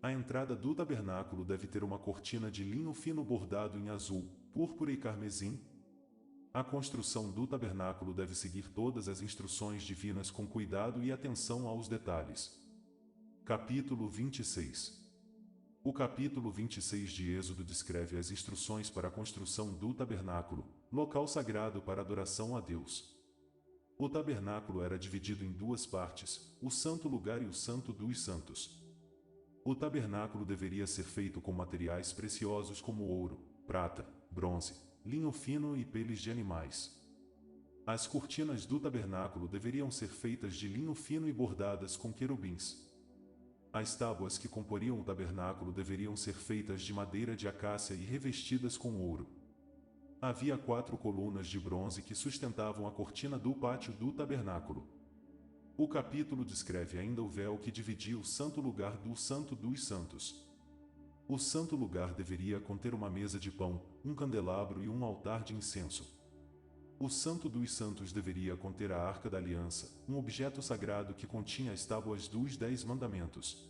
A entrada do tabernáculo deve ter uma cortina de linho fino bordado em azul, púrpura e carmesim. A construção do tabernáculo deve seguir todas as instruções divinas com cuidado e atenção aos detalhes. Capítulo 26. O capítulo 26 de Êxodo descreve as instruções para a construção do tabernáculo, local sagrado para adoração a Deus. O tabernáculo era dividido em 2 partes, o santo lugar e o santo dos santos. O tabernáculo deveria ser feito com materiais preciosos como ouro, prata, bronze, linho fino e peles de animais. As cortinas do tabernáculo deveriam ser feitas de linho fino e bordadas com querubins. As tábuas que comporiam o tabernáculo deveriam ser feitas de madeira de acácia e revestidas com ouro. Havia 4 colunas de bronze que sustentavam a cortina do pátio do tabernáculo. O capítulo descreve ainda o véu que dividia o santo lugar do santo dos santos. O santo lugar deveria conter uma mesa de pão, um candelabro e um altar de incenso. O santo dos santos deveria conter a Arca da Aliança, um objeto sagrado que continha as tábuas dos 10 mandamentos.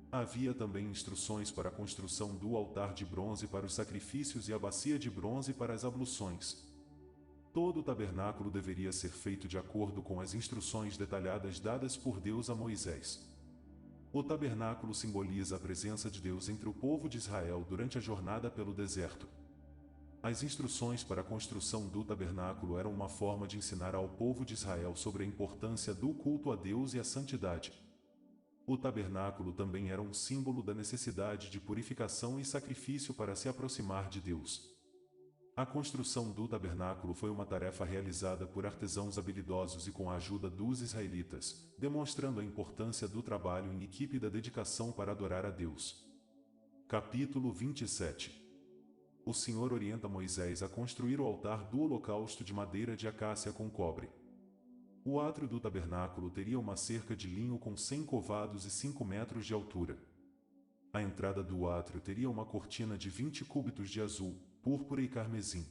Havia também instruções para a construção do altar de bronze para os sacrifícios e a bacia de bronze para as abluções. Todo o tabernáculo deveria ser feito de acordo com as instruções detalhadas dadas por Deus a Moisés. O tabernáculo simboliza a presença de Deus entre o povo de Israel durante a jornada pelo deserto. As instruções para a construção do tabernáculo eram uma forma de ensinar ao povo de Israel sobre a importância do culto a Deus e a santidade. O tabernáculo também era um símbolo da necessidade de purificação e sacrifício para se aproximar de Deus. A construção do tabernáculo foi uma tarefa realizada por artesãos habilidosos e com a ajuda dos israelitas, demonstrando a importância do trabalho em equipe e da dedicação para adorar a Deus. Capítulo 27. O Senhor orienta Moisés a construir o altar do holocausto de madeira de acácia com cobre. O átrio do tabernáculo teria uma cerca de linho com 100 covados e 5 metros de altura. A entrada do átrio teria uma cortina de 20 cúbitos de azul, púrpura e carmesim.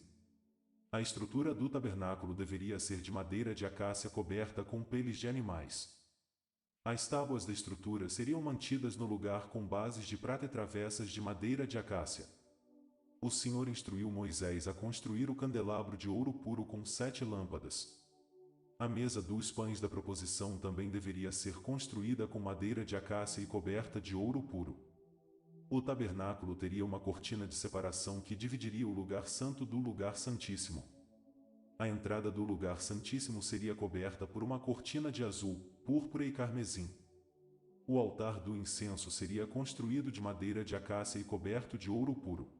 A estrutura do tabernáculo deveria ser de madeira de acácia coberta com peles de animais. As tábuas da estrutura seriam mantidas no lugar com bases de prata e travessas de madeira de acácia. O Senhor instruiu Moisés a construir o candelabro de ouro puro com 7 lâmpadas. A mesa dos pães da proposição também deveria ser construída com madeira de acácia e coberta de ouro puro. O tabernáculo teria uma cortina de separação que dividiria o lugar santo do lugar santíssimo. A entrada do lugar santíssimo seria coberta por uma cortina de azul, púrpura e carmesim. O altar do incenso seria construído de madeira de acácia e coberto de ouro puro.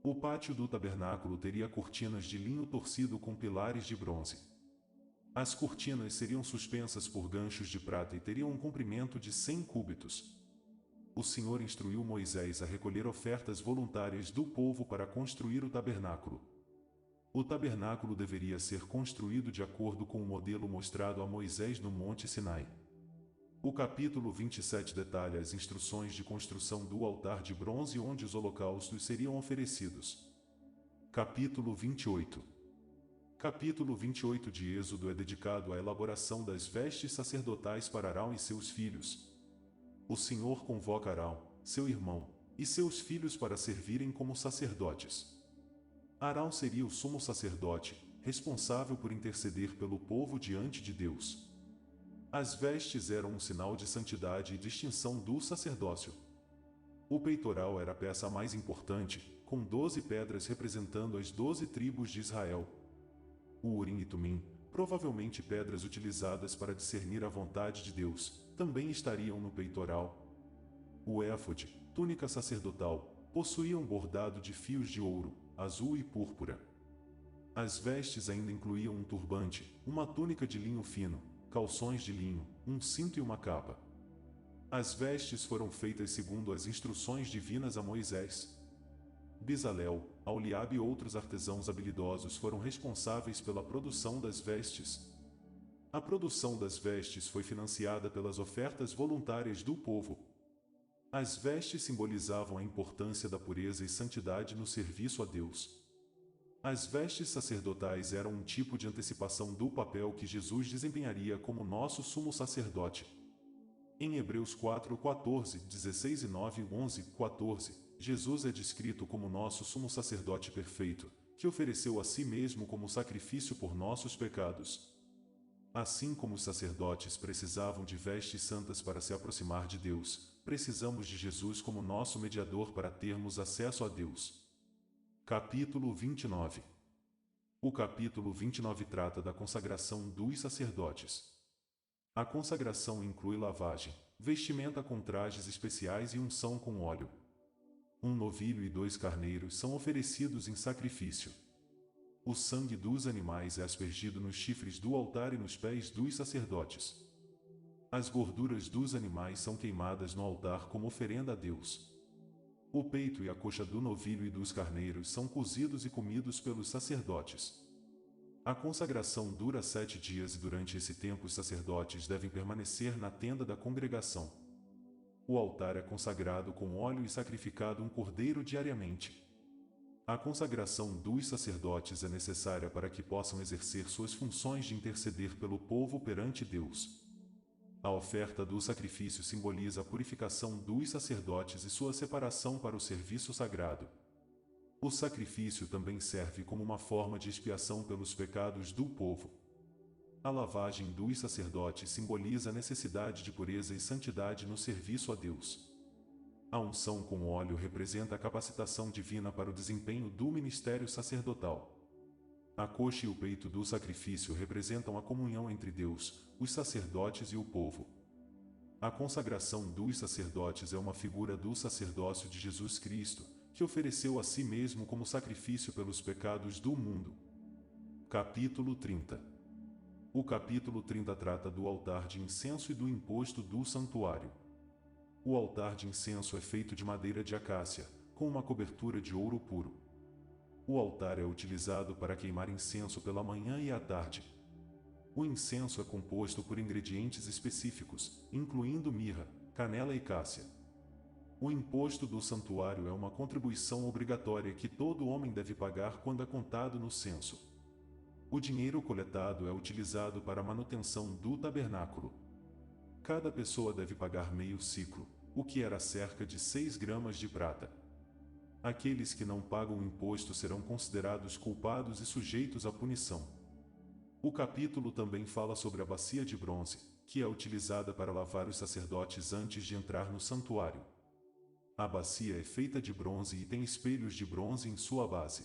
O pátio do tabernáculo teria cortinas de linho torcido com pilares de bronze. As cortinas seriam suspensas por ganchos de prata e teriam um comprimento de 100 cúbitos. O Senhor instruiu Moisés a recolher ofertas voluntárias do povo para construir o tabernáculo. O tabernáculo deveria ser construído de acordo com o modelo mostrado a Moisés no Monte Sinai. O capítulo 27 detalha as instruções de construção do altar de bronze onde os holocaustos seriam oferecidos. Capítulo 28. Capítulo 28 de Êxodo é dedicado à elaboração das vestes sacerdotais para Arão e seus filhos. O Senhor convoca Arão, seu irmão, e seus filhos para servirem como sacerdotes. Arão seria o sumo sacerdote, responsável por interceder pelo povo diante de Deus. As vestes eram um sinal de santidade e distinção do sacerdócio. O peitoral era a peça mais importante, com 12 pedras representando as 12 tribos de Israel. O Urim e Tumim, provavelmente pedras utilizadas para discernir a vontade de Deus, também estariam no peitoral. O éfode, túnica sacerdotal, possuía um bordado de fios de ouro, azul e púrpura. As vestes ainda incluíam um turbante, uma túnica de linho fino, calções de linho, um cinto e uma capa. As vestes foram feitas segundo as instruções divinas a Moisés. Bezalel, Aholiabe e outros artesãos habilidosos foram responsáveis pela produção das vestes. A produção das vestes foi financiada pelas ofertas voluntárias do povo. As vestes simbolizavam a importância da pureza e santidade no serviço a Deus. As vestes sacerdotais eram um tipo de antecipação do papel que Jesus desempenharia como nosso sumo sacerdote. Em Hebreus 4:14, 16 e 9:11-14, Jesus é descrito como nosso sumo sacerdote perfeito, que ofereceu a si mesmo como sacrifício por nossos pecados. Assim como os sacerdotes precisavam de vestes santas para se aproximar de Deus, precisamos de Jesus como nosso mediador para termos acesso a Deus. Capítulo 29. O capítulo 29 trata da consagração dos sacerdotes. A consagração inclui lavagem, vestimenta com trajes especiais e unção com óleo. Um novilho e 2 carneiros são oferecidos em sacrifício. O sangue dos animais é aspergido nos chifres do altar e nos pés dos sacerdotes. As gorduras dos animais são queimadas no altar como oferenda a Deus. O peito e a coxa do novilho e dos carneiros são cozidos e comidos pelos sacerdotes. A consagração dura 7 dias e durante esse tempo os sacerdotes devem permanecer na tenda da congregação. O altar é consagrado com óleo e sacrificado um cordeiro diariamente. A consagração dos sacerdotes é necessária para que possam exercer suas funções de interceder pelo povo perante Deus. A oferta do sacrifício simboliza a purificação dos sacerdotes e sua separação para o serviço sagrado. O sacrifício também serve como uma forma de expiação pelos pecados do povo. A lavagem dos sacerdotes simboliza a necessidade de pureza e santidade no serviço a Deus. A unção com óleo representa a capacitação divina para o desempenho do ministério sacerdotal. A coxa e o peito do sacrifício representam a comunhão entre Deus, os sacerdotes e o povo. A consagração dos sacerdotes é uma figura do sacerdócio de Jesus Cristo, que ofereceu a si mesmo como sacrifício pelos pecados do mundo. Capítulo 30. O capítulo 30 trata do altar de incenso e do imposto do santuário. O altar de incenso é feito de madeira de acácia, com uma cobertura de ouro puro. O altar é utilizado para queimar incenso pela manhã e à tarde. O incenso é composto por ingredientes específicos, incluindo mirra, canela e cássia. O imposto do santuário é uma contribuição obrigatória que todo homem deve pagar quando é contado no censo. O dinheiro coletado é utilizado para a manutenção do tabernáculo. Cada pessoa deve pagar meio siclo, o que era cerca de 6 gramas de prata. Aqueles que não pagam o imposto serão considerados culpados e sujeitos à punição. O capítulo também fala sobre a bacia de bronze, que é utilizada para lavar os sacerdotes antes de entrar no santuário. A bacia é feita de bronze e tem espelhos de bronze em sua base.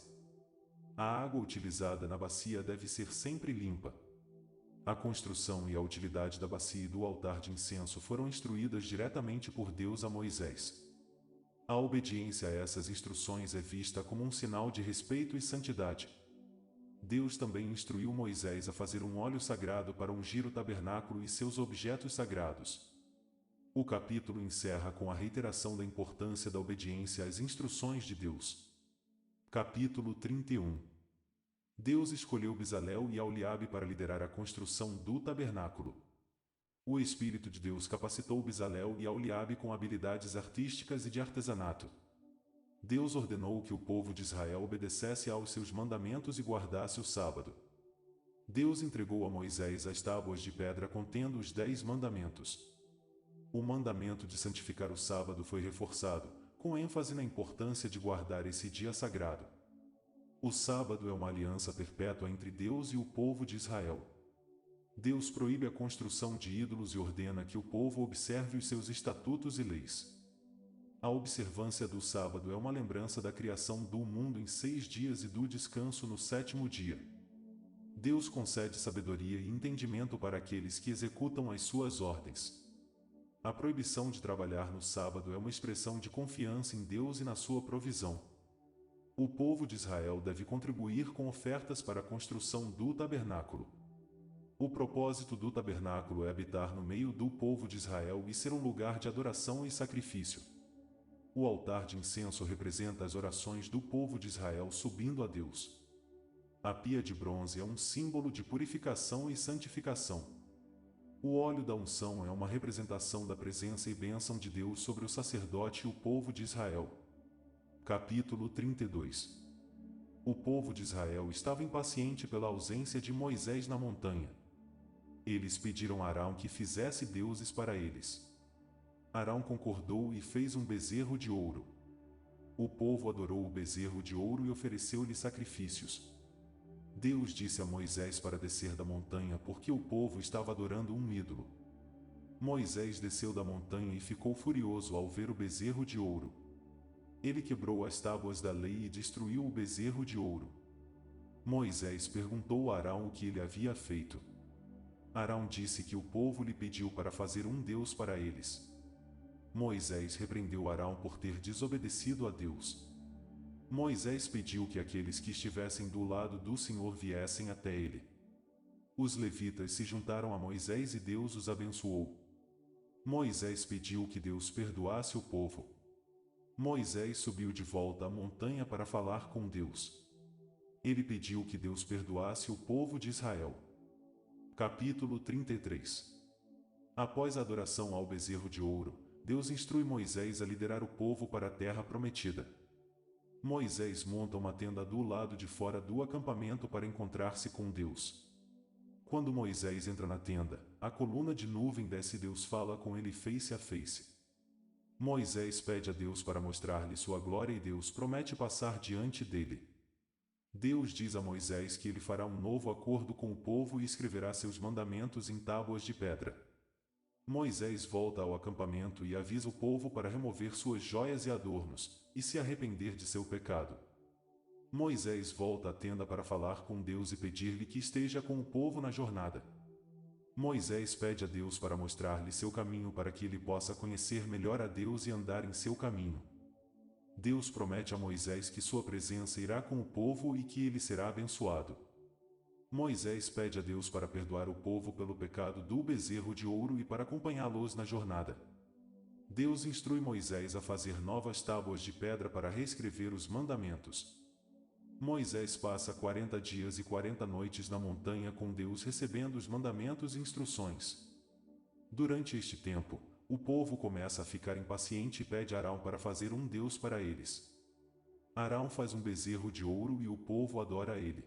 A água utilizada na bacia deve ser sempre limpa. A construção e a utilidade da bacia e do altar de incenso foram instruídas diretamente por Deus a Moisés. A obediência a essas instruções é vista como um sinal de respeito e santidade. Deus também instruiu Moisés a fazer um óleo sagrado para ungir o tabernáculo e seus objetos sagrados. O capítulo encerra com a reiteração da importância da obediência às instruções de Deus. Capítulo 31. Deus escolheu Bezalel e Aholiabe para liderar a construção do tabernáculo. O Espírito de Deus capacitou Bezalel e Aholiabe com habilidades artísticas e de artesanato. Deus ordenou que o povo de Israel obedecesse aos seus mandamentos e guardasse o sábado. Deus entregou a Moisés as tábuas de pedra contendo os 10 mandamentos. O mandamento de santificar o sábado foi reforçado, com ênfase na importância de guardar esse dia sagrado. O sábado é uma aliança perpétua entre Deus e o povo de Israel. Deus proíbe a construção de ídolos e ordena que o povo observe os seus estatutos e leis. A observância do sábado é uma lembrança da criação do mundo em 6 dias e do descanso no 7º dia. Deus concede sabedoria e entendimento para aqueles que executam as suas ordens. A proibição de trabalhar no sábado é uma expressão de confiança em Deus e na sua provisão. O povo de Israel deve contribuir com ofertas para a construção do tabernáculo. O propósito do tabernáculo é habitar no meio do povo de Israel e ser um lugar de adoração e sacrifício. O altar de incenso representa as orações do povo de Israel subindo a Deus. A pia de bronze é um símbolo de purificação e santificação. O óleo da unção é uma representação da presença e bênção de Deus sobre o sacerdote e o povo de Israel. Capítulo 32. O povo de Israel estava impaciente pela ausência de Moisés na montanha. Eles pediram a Arão que fizesse deuses para eles. Arão concordou e fez um bezerro de ouro. O povo adorou o bezerro de ouro e ofereceu-lhe sacrifícios. Deus disse a Moisés para descer da montanha porque o povo estava adorando um ídolo. Moisés desceu da montanha e ficou furioso ao ver o bezerro de ouro. Ele quebrou as tábuas da lei e destruiu o bezerro de ouro. Moisés perguntou a Arão o que ele havia feito. Arão disse que o povo lhe pediu para fazer um Deus para eles. Moisés repreendeu Arão por ter desobedecido a Deus. Moisés pediu que aqueles que estivessem do lado do Senhor viessem até ele. Os levitas se juntaram a Moisés e Deus os abençoou. Moisés pediu que Deus perdoasse o povo. Moisés subiu de volta à montanha para falar com Deus. Ele pediu que Deus perdoasse o povo de Israel. Capítulo 33. Após a adoração ao bezerro de ouro, Deus instrui Moisés a liderar o povo para a terra prometida. Moisés monta uma tenda do lado de fora do acampamento para encontrar-se com Deus. Quando Moisés entra na tenda, a coluna de nuvem desce e Deus fala com ele face a face. Moisés pede a Deus para mostrar-lhe sua glória e Deus promete passar diante dele. Deus diz a Moisés que ele fará um novo acordo com o povo e escreverá seus mandamentos em tábuas de pedra. Moisés volta ao acampamento e avisa o povo para remover suas joias e adornos, e se arrepender de seu pecado. Moisés volta à tenda para falar com Deus e pedir-lhe que esteja com o povo na jornada. Moisés pede a Deus para mostrar-lhe seu caminho para que ele possa conhecer melhor a Deus e andar em seu caminho. Deus promete a Moisés que sua presença irá com o povo e que ele será abençoado. Moisés pede a Deus para perdoar o povo pelo pecado do bezerro de ouro e para acompanhá-los na jornada. Deus instrui Moisés a fazer novas tábuas de pedra para reescrever os mandamentos. Moisés passa 40 dias e 40 noites na montanha com Deus recebendo os mandamentos e instruções. Durante este tempo, o povo começa a ficar impaciente e pede a Arão para fazer um Deus para eles. Arão faz um bezerro de ouro e o povo adora ele.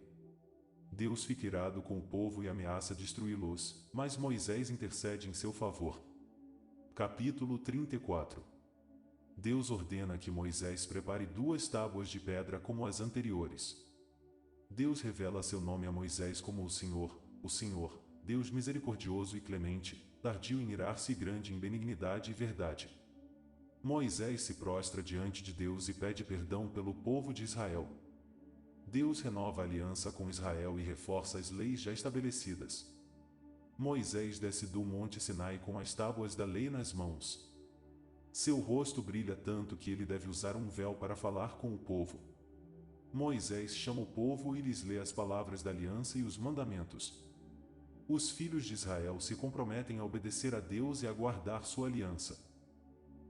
Deus fica irado com o povo e ameaça destruí-los, mas Moisés intercede em seu favor. Capítulo 34. Deus ordena que Moisés prepare 2 tábuas de pedra como as anteriores. Deus revela seu nome a Moisés como o Senhor, Deus misericordioso e clemente, tardio em irar-se e grande em benignidade e verdade. Moisés se prostra diante de Deus e pede perdão pelo povo de Israel. Deus renova a aliança com Israel e reforça as leis já estabelecidas. Moisés desce do monte Sinai com as tábuas da lei nas mãos. Seu rosto brilha tanto que ele deve usar um véu para falar com o povo. Moisés chama o povo e lhes lê as palavras da aliança e os mandamentos. Os filhos de Israel se comprometem a obedecer a Deus e a guardar sua aliança.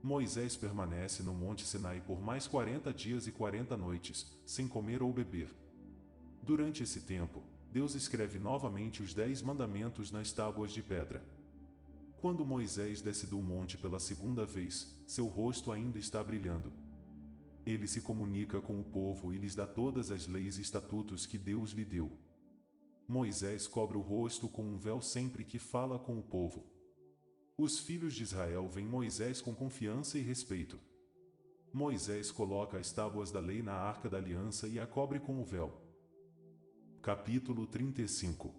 Moisés permanece no monte Sinai por mais 40 dias e 40 noites, sem comer ou beber. Durante esse tempo, Deus escreve novamente os 10 mandamentos nas tábuas de pedra. Quando Moisés desce do monte pela segunda vez, seu rosto ainda está brilhando. Ele se comunica com o povo e lhes dá todas as leis e estatutos que Deus lhe deu. Moisés cobre o rosto com um véu sempre que fala com o povo. Os filhos de Israel veem Moisés com confiança e respeito. Moisés coloca as tábuas da lei na arca da aliança e a cobre com o véu. Capítulo 35.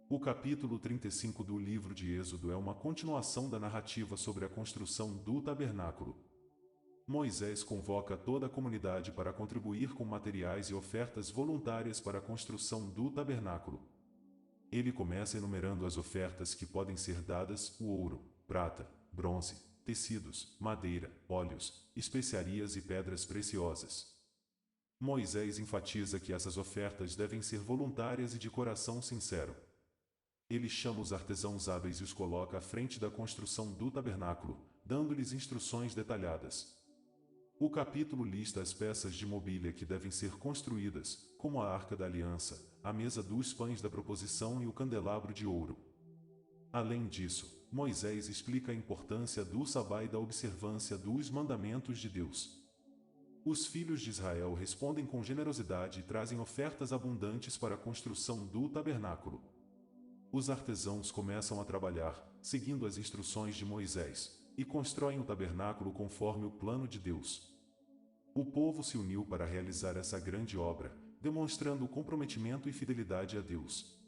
O capítulo 35 do livro de Êxodo é uma continuação da narrativa sobre a construção do tabernáculo. Moisés convoca toda a comunidade para contribuir com materiais e ofertas voluntárias para a construção do tabernáculo. Ele começa enumerando as ofertas que podem ser dadas: o ouro, prata, bronze, tecidos, madeira, óleos, especiarias e pedras preciosas. Moisés enfatiza que essas ofertas devem ser voluntárias e de coração sincero. Ele chama os artesãos hábeis e os coloca à frente da construção do tabernáculo, dando-lhes instruções detalhadas. O capítulo lista as peças de mobília que devem ser construídas, como a arca da aliança, a mesa dos pães da proposição e o candelabro de ouro. Além disso, Moisés explica a importância do sabá e da observância dos mandamentos de Deus. Os filhos de Israel respondem com generosidade e trazem ofertas abundantes para a construção do tabernáculo. Os artesãos começam a trabalhar, seguindo as instruções de Moisés, e constroem o tabernáculo conforme o plano de Deus. O povo se uniu para realizar essa grande obra, demonstrando comprometimento e fidelidade a Deus.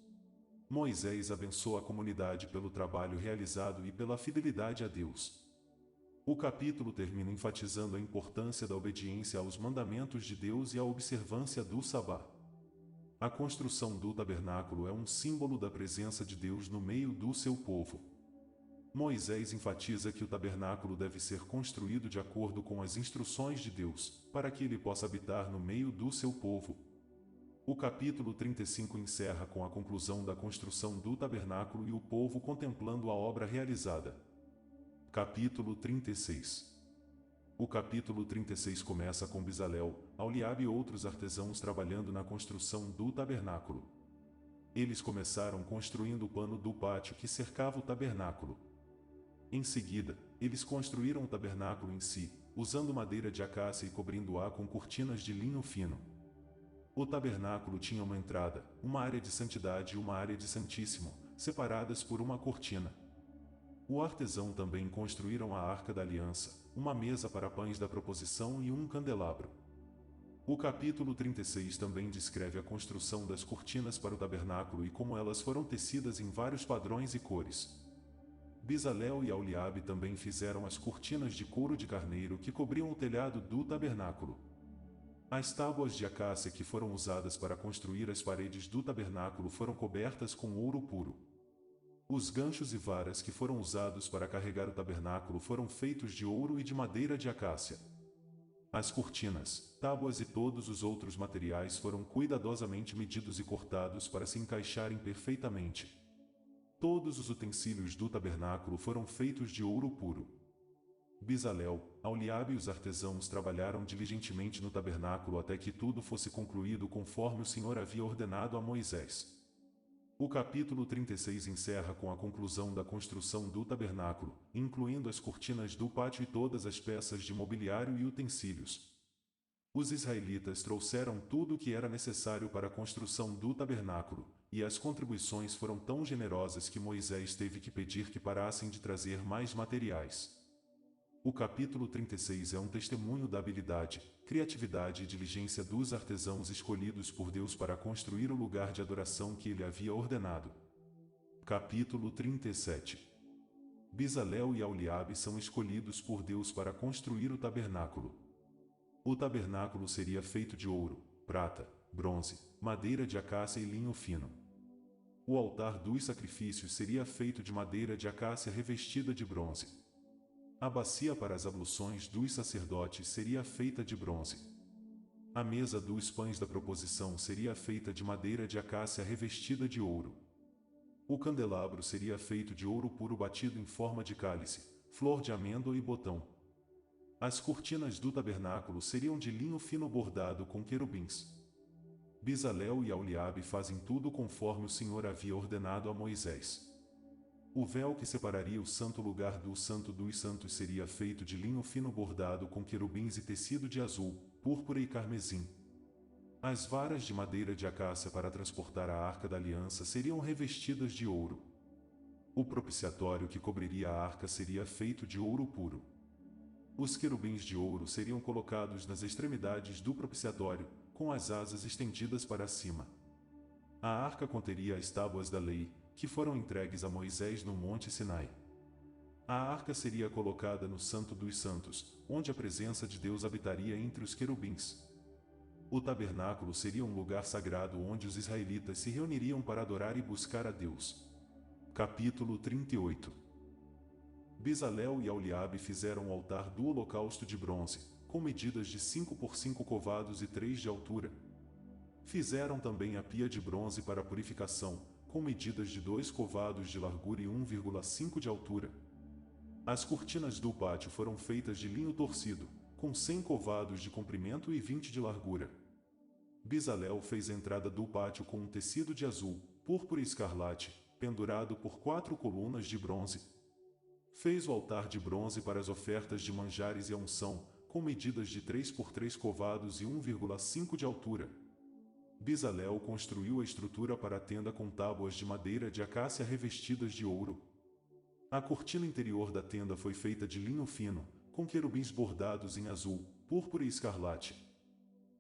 Moisés abençoa a comunidade pelo trabalho realizado e pela fidelidade a Deus. O capítulo termina enfatizando a importância da obediência aos mandamentos de Deus e a observância do sabá. A construção do tabernáculo é um símbolo da presença de Deus no meio do seu povo. Moisés enfatiza que o tabernáculo deve ser construído de acordo com as instruções de Deus, para que ele possa habitar no meio do seu povo. O capítulo 35 encerra com a conclusão da construção do tabernáculo e o povo contemplando a obra realizada. Capítulo 36. O capítulo 36 começa com Bezalel, Aholiabe e outros artesãos trabalhando na construção do tabernáculo. Eles começaram construindo o pano do pátio que cercava o tabernáculo. Em seguida, eles construíram o tabernáculo em si, usando madeira de acácia e cobrindo-a com cortinas de linho fino. O tabernáculo tinha uma entrada, uma área de santidade e uma área de santíssimo, separadas por uma cortina. O artesão também construíram a arca da aliança, uma mesa para pães da proposição e um candelabro. O capítulo 36 também descreve a construção das cortinas para o tabernáculo e como elas foram tecidas em vários padrões e cores. Bezalel e Aholiabe também fizeram as cortinas de couro de carneiro que cobriam o telhado do tabernáculo. As tábuas de acácia que foram usadas para construir as paredes do tabernáculo foram cobertas com ouro puro. Os ganchos e varas que foram usados para carregar o tabernáculo foram feitos de ouro e de madeira de acácia. As cortinas, tábuas e todos os outros materiais foram cuidadosamente medidos e cortados para se encaixarem perfeitamente. Todos os utensílios do tabernáculo foram feitos de ouro puro. Bezalel, Aholiabe e os artesãos trabalharam diligentemente no tabernáculo até que tudo fosse concluído conforme o Senhor havia ordenado a Moisés. O capítulo 36 encerra com a conclusão da construção do tabernáculo, incluindo as cortinas do pátio e todas as peças de mobiliário e utensílios. Os israelitas trouxeram tudo o que era necessário para a construção do tabernáculo, e as contribuições foram tão generosas que Moisés teve que pedir que parassem de trazer mais materiais. O capítulo 36 é um testemunho da habilidade, criatividade e diligência dos artesãos escolhidos por Deus para construir o lugar de adoração que ele havia ordenado. Capítulo 37. Bezalel e Aholiabe são escolhidos por Deus para construir o tabernáculo. O tabernáculo seria feito de ouro, prata, bronze, madeira de acácia e linho fino. O altar dos sacrifícios seria feito de madeira de acácia revestida de bronze. A bacia para as abluções dos sacerdotes seria feita de bronze. A mesa dos pães da proposição seria feita de madeira de acácia revestida de ouro. O candelabro seria feito de ouro puro batido em forma de cálice, flor de amêndoa e botão. As cortinas do tabernáculo seriam de linho fino bordado com querubins. Bezalel e Aholiabe fazem tudo conforme o Senhor havia ordenado a Moisés. O véu que separaria o santo lugar do Santo dos Santos seria feito de linho fino bordado com querubins e tecido de azul, púrpura e carmesim. As varas de madeira de acácia para transportar a Arca da Aliança seriam revestidas de ouro. O propiciatório que cobriria a arca seria feito de ouro puro. Os querubins de ouro seriam colocados nas extremidades do propiciatório, com as asas estendidas para cima. A arca conteria as tábuas da lei, que foram entregues a Moisés no Monte Sinai. A arca seria colocada no Santo dos Santos, onde a presença de Deus habitaria entre os querubins. O tabernáculo seria um lugar sagrado onde os israelitas se reuniriam para adorar e buscar a Deus. Capítulo 38. Bezalel e Aholiabe fizeram o altar do holocausto de bronze, com medidas de 5 por 5 covados e 3 de altura. Fizeram também a pia de bronze para a purificação, com medidas de 2 covados de largura e 1,5 de altura. As cortinas do pátio foram feitas de linho torcido, com 100 covados de comprimento e 20 de largura. Bezalel fez a entrada do pátio com um tecido de azul, púrpura e escarlate, pendurado por 4 colunas de bronze. Fez o altar de bronze para as ofertas de manjares e a unção, com medidas de 3 por 3 covados e 1,5 de altura. Bezalel construiu a estrutura para a tenda com tábuas de madeira de acácia revestidas de ouro. A cortina interior da tenda foi feita de linho fino, com querubins bordados em azul, púrpura e escarlate.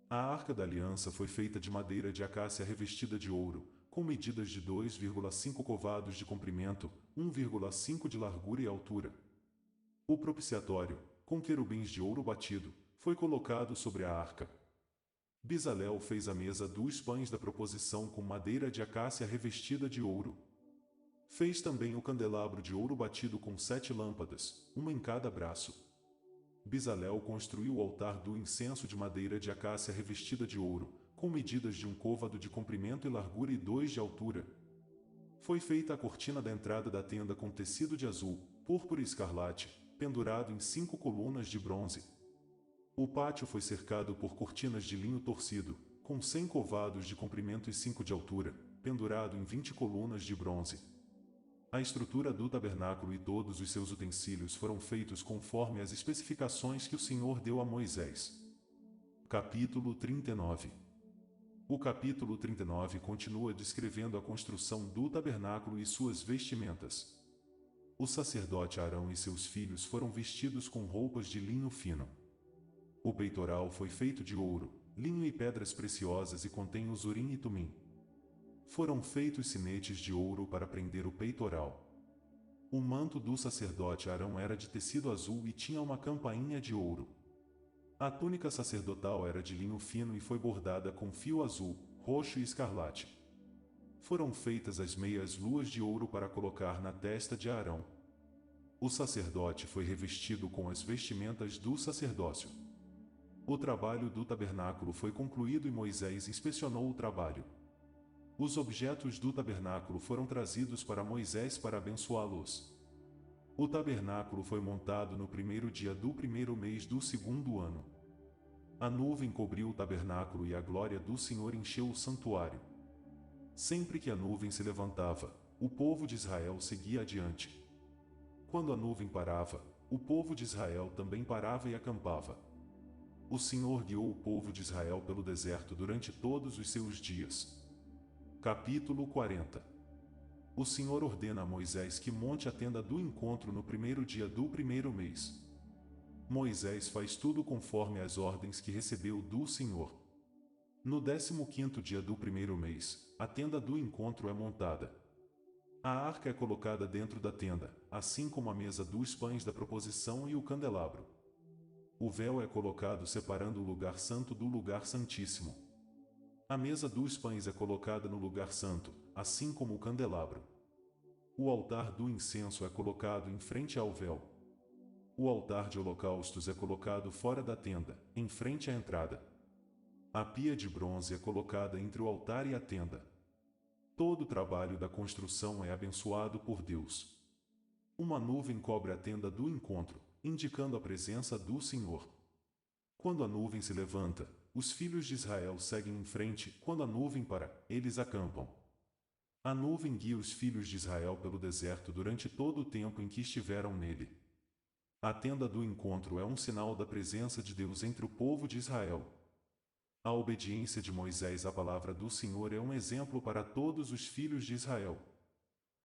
A Arca da Aliança foi feita de madeira de acácia revestida de ouro, com medidas de 2,5 covados de comprimento, 1,5 de largura e altura. O propiciatório, com querubins de ouro batido, foi colocado sobre a arca. Bezalel fez a mesa dos pães da proposição com madeira de acácia revestida de ouro. Fez também o candelabro de ouro batido com 7 lâmpadas, uma em cada braço. Bezalel construiu o altar do incenso de madeira de acácia revestida de ouro, com medidas de 1 côvado de comprimento e largura e 2 de altura. Foi feita a cortina da entrada da tenda com tecido de azul, púrpura e escarlate, pendurado em 5 colunas de bronze. O pátio foi cercado por cortinas de linho torcido, com 100 covados de comprimento e 5 de altura, pendurado em 20 colunas de bronze. A estrutura do tabernáculo e todos os seus utensílios foram feitos conforme as especificações que o Senhor deu a Moisés. Capítulo 39. O capítulo 39 continua descrevendo a construção do tabernáculo e suas vestimentas. O sacerdote Arão e seus filhos foram vestidos com roupas de linho fino. O peitoral foi feito de ouro, linho e pedras preciosas e contém os urim e tumim. Foram feitos sinetes de ouro para prender o peitoral. O manto do sacerdote Arão era de tecido azul e tinha uma campainha de ouro. A túnica sacerdotal era de linho fino e foi bordada com fio azul, roxo e escarlate. Foram feitas as meias luas de ouro para colocar na testa de Arão. O sacerdote foi revestido com as vestimentas do sacerdócio. O trabalho do tabernáculo foi concluído e Moisés inspecionou o trabalho. Os objetos do tabernáculo foram trazidos para Moisés para abençoá-los. O tabernáculo foi montado no primeiro dia do primeiro mês do segundo ano. A nuvem cobriu o tabernáculo e a glória do Senhor encheu o santuário. Sempre que a nuvem se levantava, o povo de Israel seguia adiante. Quando a nuvem parava, o povo de Israel também parava e acampava. O Senhor guiou o povo de Israel pelo deserto durante todos os seus dias. Capítulo 40. O Senhor ordena a Moisés que monte a tenda do encontro no primeiro dia do primeiro mês. Moisés faz tudo conforme as ordens que recebeu do Senhor. No 15º dia do primeiro mês, a tenda do encontro é montada. A arca é colocada dentro da tenda, assim como a mesa dos pães da proposição e o candelabro. O véu é colocado separando o lugar santo do lugar santíssimo. A mesa dos pães é colocada no lugar santo, assim como o candelabro. O altar do incenso é colocado em frente ao véu. O altar de holocaustos é colocado fora da tenda, em frente à entrada. A pia de bronze é colocada entre o altar e a tenda. Todo o trabalho da construção é abençoado por Deus. Uma nuvem cobre a tenda do encontro, indicando a presença do Senhor. Quando a nuvem se levanta, os filhos de Israel seguem em frente, quando a nuvem para, eles acampam. A nuvem guia os filhos de Israel pelo deserto durante todo o tempo em que estiveram nele. A tenda do encontro é um sinal da presença de Deus entre o povo de Israel. A obediência de Moisés à palavra do Senhor é um exemplo para todos os filhos de Israel.